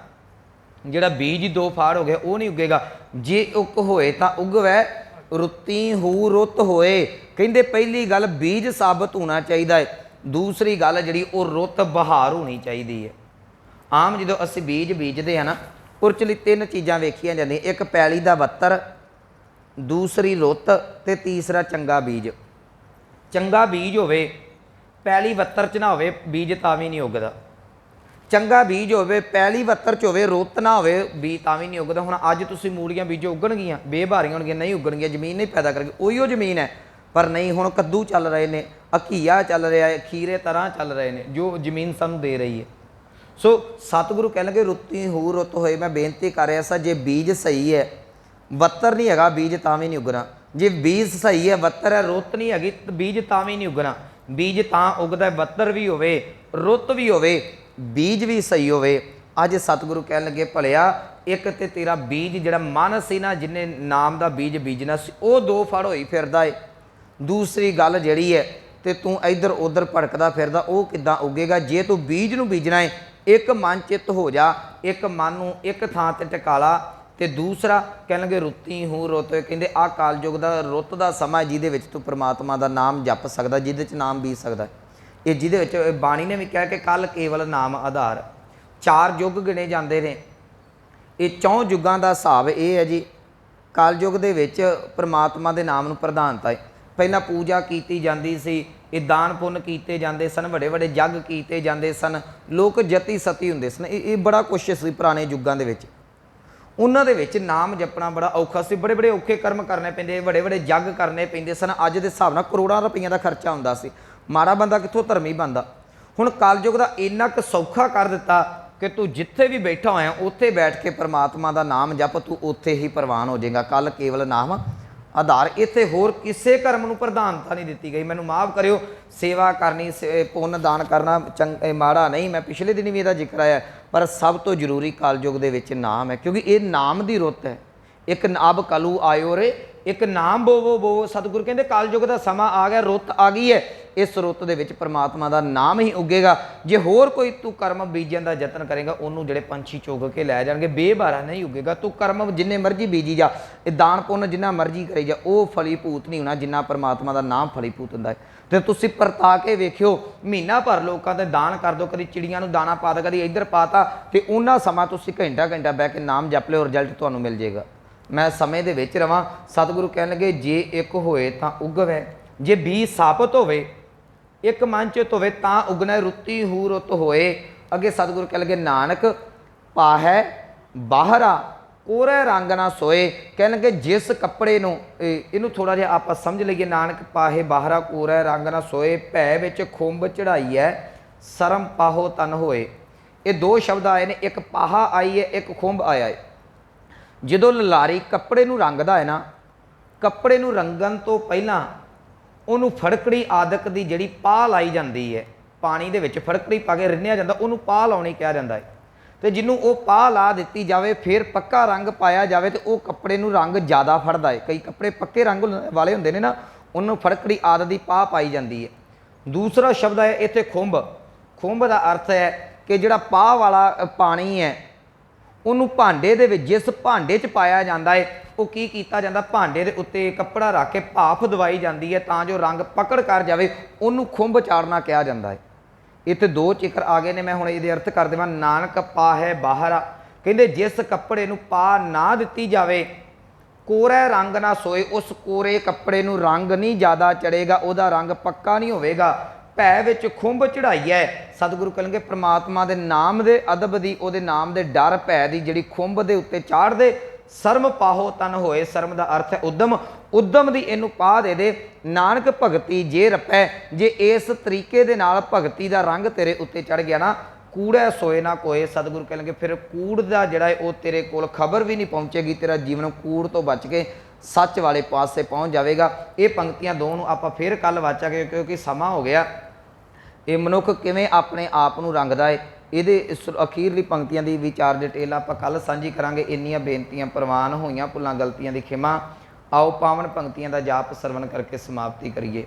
ਜਿਹੜਾ ਬੀਜ ਦੋ ਫਾੜ ਹੋ ਗਿਆ ਉਹ ਨਹੀਂ ਉੱਗੇਗਾ। ਜੇ ਇੱਕ ਹੋਏ ਤਾਂ ਉਗਵੈ ਰੁੱਤੀ ਹੂ ਰੁੱਤ ਹੋਏ। ਕਹਿੰਦੇ ਪਹਿਲੀ ਗੱਲ ਬੀਜ ਸਾਬਤ ਹੋਣਾ ਚਾਹੀਦਾ ਹੈ, ਦੂਸਰੀ ਗੱਲ ਜਿਹੜੀ ਉਹ ਰੁੱਤ ਬਹਾਰ ਹੋਣੀ ਚਾਹੀਦੀ ਹੈ। ਆਮ ਜਦੋਂ ਅਸੀਂ ਬੀਜ ਬੀਜਦੇ ਹਾਂ ਨਾ, ਉਹਦੇ 'ਚ ਲਈ ਤਿੰਨ ਚੀਜ਼ਾਂ ਵੇਖੀਆਂ ਜਾਂਦੀਆਂ, ਇੱਕ ਪੈਲੀ ਦਾ ਵੱਤਰ, ਦੂਸਰੀ ਰੁੱਤ ਤੇ ਤੀਸਰਾ ਚੰਗਾ ਬੀਜ। ਚੰਗਾ ਬੀਜ ਹੋਵੇ, ਪੈਲੀ ਵੱਤਰ 'ਚ ਨਾ ਹੋਵੇ, ਬੀਜ ਤਾਂ ਵੀ ਨਹੀਂ ਉੱਗਦਾ। ਚੰਗਾ ਬੀਜ ਹੋਵੇ, ਪੈਲੀ ਵੱਤਰ 'ਚ ਹੋਵੇ, ਰੁੱਤ ਨਾ ਹੋਵੇ, ਬੀਜ ਤਾਂ ਵੀ ਨਹੀਂ ਉੱਗਦਾ। ਹੁਣ ਅੱਜ ਤੁਸੀਂ ਮੂਲੀਆਂ ਬੀਜੋ ਉੱਗਣਗੀਆਂ, ਬੇਭਾਰੀਆਂ ਹੋਣਗੀਆਂ, ਨਹੀਂ ਉੱਗਣਗੀਆਂ, ਜ਼ਮੀਨ ਨਹੀਂ ਪੈਦਾ ਕਰੇਗੀ। ਉਹੀਓ ਜ਼ਮੀਨ ਹੈ ਪਰ ਨਹੀਂ। ਹੁਣ ਕੱਦੂ ਚੱਲ ਰਹੇ ਨੇ, ਘੀਆ ਚੱਲ ਰਿਹਾ ਹੈ, ਖੀਰੇ ਤਰ੍ਹਾਂ ਚੱਲ ਰਹੇ ਨੇ, ਜੋ ਜ਼ਮੀਨ ਸਾਨੂੰ ਦੇ ਰਹੀ ਹੈ। ਸੋ ਸਤਿਗੁਰੂ ਕਹਿਣਗੇ ਰੁੱਤੀ ਹੂ ਰੁੱਤ ਹੋਏ। ਮੈਂ ਬੇਨਤੀ ਕਰ ਰਿਹਾ ਸਾਂ, ਜੇ ਬੀਜ ਸਹੀ ਹੈ, ਵੱਤਰ ਨਹੀਂ ਹੈਗਾ, ਬੀਜ ਤਾਂ ਵੀ ਨਹੀਂ ਉੱਗਣਾ। ਜੇ ਬੀਜ ਸਹੀ ਹੈ, ਵੱਤਰ ਹੈ, ਰੁੱਤ ਨਹੀਂ ਹੈਗੀ, ਬੀਜ ਤਾਂ ਵੀ ਨਹੀਂ ਉੱਗਣਾ। ਬੀਜ ਤਾਂ ਉੱਗਦਾ ਵੱਤਰ ਵੀ ਹੋਵੇ, ਰੁੱਤ ਵੀ ਹੋਵੇ, ਬੀਜ ਵੀ ਸਹੀ ਹੋਵੇ। ਅੱਜ ਸਤਿਗੁਰੂ ਕਹਿਣ ਲੱਗੇ ਭਲਿਆ ਇੱਕ ਤੇ ਤੇਰਾ ਬੀਜ ਜਿਹੜਾ ਮਨ ਸੀ ਨਾ, ਜਿਹਨੇ ਨਾਮ ਦਾ ਬੀਜ ਬੀਜਣਾ ਸੀ, ਉਹ ਦੋ ਫੜ ਹੋਈ ਫਿਰਦਾ ਏ। ਦੂਸਰੀ ਗੱਲ ਜਿਹੜੀ ਹੈ ਤੇ ਤੂੰ ਇੱਧਰ ਉੱਧਰ ਭੜਕਦਾ ਫਿਰਦਾ, ਉਹ ਕਿੱਦਾਂ ਉੱਗੇਗਾ? ਜੇ ਤੂੰ ਬੀਜ ਨੂੰ ਬੀਜਣਾ ਹੈ, ਇੱਕ ਮਨ ਚਿੱਤ ਹੋ ਜਾ, ਇੱਕ ਮਨ ਨੂੰ ਇੱਕ ਥਾਂ ਤੇ ਟਿਕਾ ਲਾ। ਤੇ ਦੂਸਰਾ ਕਹਿਣਗੇ ਰੁੱਤੀ ਹੂੰ ਰੁੱਤ। ਕਹਿੰਦੇ ਆਹ ਕਾਲਯੁਗ ਦਾ ਰੁੱਤ ਦਾ ਸਮਾਂ, ਜਿਹਦੇ ਵਿੱਚ ਤੂੰ ਪ੍ਰਮਾਤਮਾ ਦਾ ਨਾਮ ਜਪ ਸਕਦਾ, ਜਿਹਦੇ 'ਚ ਨਾਮ ਬੀਜ ਸਕਦਾ। ਇਹ ਜਿਹਦੇ ਵਿੱਚ ਬਾਣੀ ਨੇ ਵੀ ਕਿਹਾ ਕਿ ਕੱਲ ਕੇਵਲ ਨਾਮ ਆਧਾਰ। ਚਾਰ ਯੁੱਗ ਗਿਣੇ ਜਾਂਦੇ ਨੇ, ਇਹ ਚੌਂ ਯੁੱਗਾਂ ਦਾ ਹਿਸਾਬ ਇਹ ਹੈ ਜੀ। ਕਲਯੁੱਗ ਦੇ ਵਿੱਚ ਪ੍ਰਮਾਤਮਾ ਦੇ ਨਾਮ ਨੂੰ ਪ੍ਰਧਾਨਤਾ ਹੈ। ਪਹਿਲਾਂ ਪੂਜਾ ਕੀਤੀ ਜਾਂਦੀ ਸੀ, ਇਹ ਦਾਨ ਪੁੰਨ ਕੀਤੇ ਜਾਂਦੇ ਸਨ, ਵੱਡੇ ਵੱਡੇ ਜੱਗ ਕੀਤੇ ਜਾਂਦੇ ਸਨ, ਲੋਕ ਜਤੀ ਸਤੀ ਹੁੰਦੇ ਸਨ। ਇਹ ਬੜਾ ਕੁਛ ਸੀ ਪੁਰਾਣੇ ਯੁੱਗਾਂ ਦੇ ਵਿੱਚ। ਉਹਨਾਂ ਦੇ ਵਿੱਚ ਨਾਮ ਜਪਣਾ ਬੜਾ ਔਖਾ ਸੀ, ਬੜੇ ਬੜੇ ਔਖੇ ਕਰਮ ਕਰਨੇ ਪੈਂਦੇ, ਵੱਡੇ ਵੱਡੇ ਜੱਗ ਕਰਨੇ ਪੈਂਦੇ ਸਨ। ਅੱਜ ਦੇ ਹਿਸਾਬ ਨਾਲ ਕਰੋੜਾਂ ਰੁਪਈਆਂ ਦਾ ਖਰਚਾ ਹੁੰਦਾ ਸੀ। ਮਾੜਾ ਬੰਦਾ ਕਿੱਥੋਂ ਧਰਮੀ ਬਣਦਾ। ਹੁਣ ਕਲਯੁੱਗ ਦਾ ਇੰਨਾ ਕੁ ਸੌਖਾ ਕਰ ਦਿੱਤਾ ਕਿ ਤੂੰ ਜਿੱਥੇ ਵੀ ਬੈਠਾ ਹੋਇਆ ਉੱਥੇ ਬੈਠ ਕੇ ਪਰਮਾਤਮਾ ਦਾ ਨਾਮ ਜਪ, ਤੂੰ ਉੱਥੇ ਹੀ ਪ੍ਰਵਾਨ ਹੋ ਜਾਏਗਾ। ਕੱਲ ਕੇਵਲ ਨਾਮ ਆਧਾਰ। ਇੱਥੇ ਹੋਰ ਕਿਸੇ ਕਰਮ ਨੂੰ ਪ੍ਰਧਾਨਤਾ ਨਹੀਂ ਦਿੱਤੀ ਗਈ। ਮੈਨੂੰ ਮਾਫ ਕਰਿਓ, ਸੇਵਾ ਕਰਨੀ, ਪੁੰਨ ਦਾਨ ਕਰਨਾ ਮਾੜਾ ਨਹੀਂ, ਮੈਂ ਪਿਛਲੇ ਦਿਨ ਵੀ ਇਹਦਾ ਜ਼ਿਕਰ ਆਇਆ, ਪਰ ਸਭ ਤੋਂ ਜ਼ਰੂਰੀ ਕਲਯੁੱਗ ਦੇ ਵਿੱਚ ਨਾਮ ਹੈ, ਕਿਉਂਕਿ ਇਹ ਨਾਮ ਦੀ ਰੁੱਤ ਹੈ। ਇੱਕ ਅਬ ਕਲੂ ਆਇਓ ਰੇ, ਇੱਕ ਨਾਮ ਬੋਵੋ ਬੋਵੋ। ਸਤਿਗੁਰੂ ਕਹਿੰਦੇ ਕਲਯੁੱਗ ਦਾ ਸਮਾਂ ਆ ਗਿਆ, ਰੁੱਤ ਆ ਗਈ ਹੈ। इस रुੱਤ ਦੇ ਵਿੱਚ परमात्मा ਦਾ ਨਾਮ ਹੀ ਉੱਗੇਗਾ। ਜੇ ਹੋਰ ਕੋਈ ਤੂੰ ਕਰਮ ਬੀਜਣ ਦਾ ਯਤਨ ਕਰੇਗਾ ਉਹਨੂੰ ਜਿਹੜੇ ਪੰਛੀ ਚੁਗ ਕੇ ਲੈ ਜਾਣਗੇ, ਬੇਬਾਰਾ ਨਹੀਂ ਉੱਗੇਗਾ। ਤੂੰ ਕਰਮ ਜਿੰਨੇ ਮਰਜ਼ੀ ਬੀਜੀ ਜਾ, ਇਹ ਦਾਨ ਪੁੰਨ ਜਿੰਨਾ ਮਰਜ਼ੀ ਕਰੀ ਜਾ, ਉਹ ਫਲੀਭੂਤ ਨਹੀਂ ਹੋਣਾ ਜਿੰਨਾ परमात्मा ਦਾ ਨਾਮ ਫਲੀਭੂਤ ਹੁੰਦਾ ਹੈ। ਤੇ ਤੁਸੀਂ ਪਰਤਾ ਕੇ ਵੇਖਿਓ, ਮਹੀਨਾ ਭਰ ਲੋਕਾਂ ਤੇ ਦਾਨ ਕਰ ਦਿਓ, ਕਦੀ ਚਿੜੀਆਂ ਨੂੰ ਦਾਣਾ ਪਾ ਦਿਓ, ਕਦੀ ਇੱਧਰ ਪਾਤਾ, ਤੇ ਉਹਨਾਂ ਸਮਾਂ ਤੁਸੀਂ ਘੰਟਾ ਘੰਟਾ ਬਹਿ ਕੇ ਨਾਮ ਜਪ ਲਿਓ, ਰਿਜ਼ਲਟ ਤੁਹਾਨੂੰ ਮਿਲ ਜਾਏਗਾ। मैं समय ਦੇ ਵਿੱਚ ਰਵਾਂ। सतगुरु ਕਹਿਣ ਲੱਗੇ ਜੇ ਇੱਕ ਹੋਏ ਤਾਂ ਉਗਵੈ, ਜੇ 20 ਸਾਬਤ ਹੋਵੇ, ਇੱਕ ਮਨ ਚਿਤ ਹੋਵੇ ਤਾਂ ਉਗਣਾ, ਰੁੱਤੀ ਹੂ ਰੁੱਤ ਹੋਏ। ਅੱਗੇ सतगुरु ਕਹਿਣ ਲੱਗੇ ਨਾਨਕ ਪਾਹੈ ਬਾਹਰਾ ਕੋਰੇ ਰੰਗ ਨਾ ਸੋਏ। ਕਹਿਣ ਲੱਗੇ ਜਿਸ ਕੱਪੜੇ ਨੂੰ, ਇਹਨੂੰ ਥੋੜਾ ਜਿਹਾ ਆਪਾਂ ਸਮਝ ਲਈਏ, ਨਾਨਕ ਪਾਹੇ ਬਾਹਰਾ ਕੋਰੇ ਰੰਗ ਨਾ ਸੋਏ, ਭੈ ਵਿੱਚ ਖੁੰਬ ਚੜਾਈ ਹੈ ਸ਼ਰਮ ਪਾਹੋ ਤਨ ਹੋਏ। ਇਹ ਦੋ ਸ਼ਬਦ ਆਏ ਨੇ, ਇੱਕ ਪਾਹਾ ਆਈ ਹੈ, ਇੱਕ ਖੁੰਬ ਆਇਆ ਹੈ। ਜਦੋਂ ਲਲਾਰੀ ਕੱਪੜੇ ਨੂੰ ਰੰਗਦਾ ਹੈ ਨਾ, ਕੱਪੜੇ ਨੂੰ ਰੰਗਣ ਤੋਂ ਪਹਿਲਾਂ ਉਹਨੂੰ ਫੜਕੜੀ ਆਦਿਕ ਦੀ ਜਿਹੜੀ ਪਾਹ ਲਾਈ ਜਾਂਦੀ ਹੈ, ਪਾਣੀ ਦੇ ਵਿੱਚ ਫੜਕੜੀ ਪਾ ਕੇ ਰਿੰਨਿਆ ਜਾਂਦਾ, ਉਹਨੂੰ ਪਾਹ ਲਾਉਣੀ ਕਿਹਾ ਜਾਂਦਾ ਹੈ। ਤੇ ਜਿਹਨੂੰ ਉਹ ਪਾਹ ਲਾ ਦਿੱਤੀ ਜਾਵੇ, ਫਿਰ ਪੱਕਾ ਰੰਗ ਪਾਇਆ ਜਾਵੇ, ਤੇ ਉਹ ਕੱਪੜੇ ਨੂੰ ਰੰਗ ਜ਼ਿਆਦਾ ਫੜਦਾ ਹੈ। ਕਈ ਕੱਪੜੇ ਪੱਕੇ ਰੰਗ ਵਾਲੇ ਹੁੰਦੇ ਨੇ ਨਾ, ਉਹਨੂੰ ਫੜਕੜੀ ਆਦਿ ਦੀ ਪਾਹ ਪਾਈ ਜਾਂਦੀ ਹੈ। ਦੂਸਰਾ ਸ਼ਬਦ ਹੈ ਇੱਥੇ ਖੁੰਬ। ਖੁੰਬ ਦਾ ਅਰਥ ਹੈ ਕਿ ਜਿਹੜਾ ਪਾਹ ਵਾਲਾ ਪਾਣੀ ਹੈ, ਉਹਨੂੰ ਭਾਂਡੇ ਦੇ ਵਿੱਚ, ਜਿਸ ਭਾਂਡੇ 'ਚ ਪਾਇਆ ਜਾਂਦਾ ਹੈ, ਉਹ ਕੀ ਕੀਤਾ ਜਾਂਦਾ, ਭਾਂਡੇ ਦੇ ਉੱਤੇ ਕੱਪੜਾ ਰੱਖ ਕੇ ਭਾਫ ਦਵਾਈ ਜਾਂਦੀ ਹੈ ਤਾਂ ਜੋ ਰੰਗ ਪਕੜ ਕਰ ਜਾਵੇ, ਉਹਨੂੰ ਖੁੰਬ ਚਾੜਨਾ ਕਿਹਾ ਜਾਂਦਾ ਹੈ। ਇੱਥੇ ਦੋ ਜ਼ਿਕਰ ਆ ਗਏ ਨੇ, ਮੈਂ ਹੁਣ ਇਹਦੇ ਅਰਥ ਕਰ ਦੇਵਾਂ। ਨਾਨਕ ਪਾਹੈ ਬਾਹਰਾ, ਕਹਿੰਦੇ ਜਿਸ ਕੱਪੜੇ ਨੂੰ ਪਾ ਨਾ ਦਿੱਤੀ ਜਾਵੇ, ਕੋਰੇ ਰੰਗ ਨਾ ਸੋਏ, ਉਸ ਕੋਰੇ ਕੱਪੜੇ ਨੂੰ ਰੰਗ ਨਹੀਂ ਜ਼ਿਆਦਾ ਚੜੇਗਾ, ਉਹਦਾ ਰੰਗ ਪੱਕਾ ਨਹੀਂ ਹੋਵੇਗਾ। ਭੈ ਵਿੱਚ ਖੁੰਬ ਚੜਾਈ ਹੈ। ਸਤਿਗੁਰੂ ਕਹਿਣਗੇ ਪ੍ਰਮਾਤਮਾ ਦੇ ਨਾਮ ਦੇ ਅਦਬ ਦੀ, ਉਹਦੇ ਨਾਮ ਦੇ ਡਰ ਭੈ ਦੀ ਜਿਹੜੀ ਖੁੰਬ ਦੇ ਉੱਤੇ ਚਾੜ ਦੇ, ਸ਼ਰਮ ਪਾਹੋ ਤਨ ਹੋਏ। ਸ਼ਰਮ ਦਾ ਅਰਥ ਹੈ ਉਦਮ, ਉਦਮ ਦੀ ਇਹਨੂੰ ਪਾ ਦੇ ਦੇ। ਨਾਨਕ ਭਗਤੀ ਜੇ ਰਪੈ, ਜੇ ਇਸ ਤਰੀਕੇ ਦੇ ਨਾਲ ਭਗਤੀ ਦਾ ਰੰਗ ਤੇਰੇ ਉੱਤੇ ਚੜ ਗਿਆ ਨਾ, ਕੂੜੈ ਸੋਏ ਨਾ ਕੋਏ। ਸਤਿਗੁਰੂ ਕਹਿਣਗੇ ਫਿਰ ਕੂੜ ਦਾ ਜਿਹੜਾ ਹੈ ਉਹ ਤੇਰੇ ਕੋਲ ਖਬਰ ਵੀ ਨਹੀਂ ਪਹੁੰਚੇਗੀ, ਤੇਰਾ ਜੀਵਨ ਕੂੜ ਤੋਂ ਬਚ ਕੇ ਸੱਚ ਵਾਲੇ ਪਾਸੇ ਪਹੁੰਚ ਜਾਵੇਗਾ। ਇਹ ਪੰਕਤੀਆਂ ਦੋ ਨੂੰ ਆਪਾਂ ਫਿਰ ਕੱਲ ਵਾਚਾਂਗੇ, ਕਿਉਂਕਿ ਸਮਾਂ ਹੋ ਗਿਆ। ਇਹ ਮਨੁੱਖ ਕਿਵੇਂ ਆਪਣੇ ਆਪ ਨੂੰ ਰੰਗਦਾ ਹੈ, ਇਹਦੇ ਅਖੀਰਲੀ ਪੰਕਤੀਆਂ ਦੀ ਵਿਚਾਰ ਡਿਟੇਲ ਆਪਾਂ ਕੱਲ ਸਾਂਝੀ ਕਰਾਂਗੇ। ਇੰਨੀਆਂ ਬੇਨਤੀਆਂ ਪ੍ਰਵਾਨ ਹੋਈਆਂ, ਭੁੱਲਾਂ ਗਲਤੀਆਂ ਦੀ ਖਿਮਾ। ਆਓ ਪਾਵਨ ਪੰਕਤੀਆਂ ਦਾ ਜਾਪ ਸਰਵਣ ਕਰਕੇ ਸਮਾਪਤੀ ਕਰੀਏ।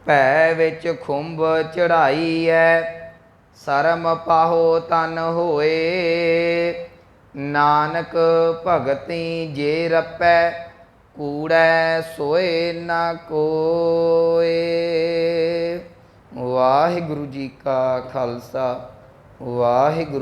ਭੈ ਵਿੱਚ ਖੁੰਬ ਚੜਾਈ ਹੈ, ਸ਼ਰਮ ਪਾਹੋ ਤਨ ਹੋਏ। ਨਾਨਕ ਭਗਤੀ ਜੇ ਰਪੈ, ਕੂੜੈ ਸੋਏ ਨਾ ਕੋਏ। ਵਾਹਿਗੁਰੂ ਜੀ ਕਾ ਖਾਲਸਾ, ਵਾਹਿਗੁਰੂ।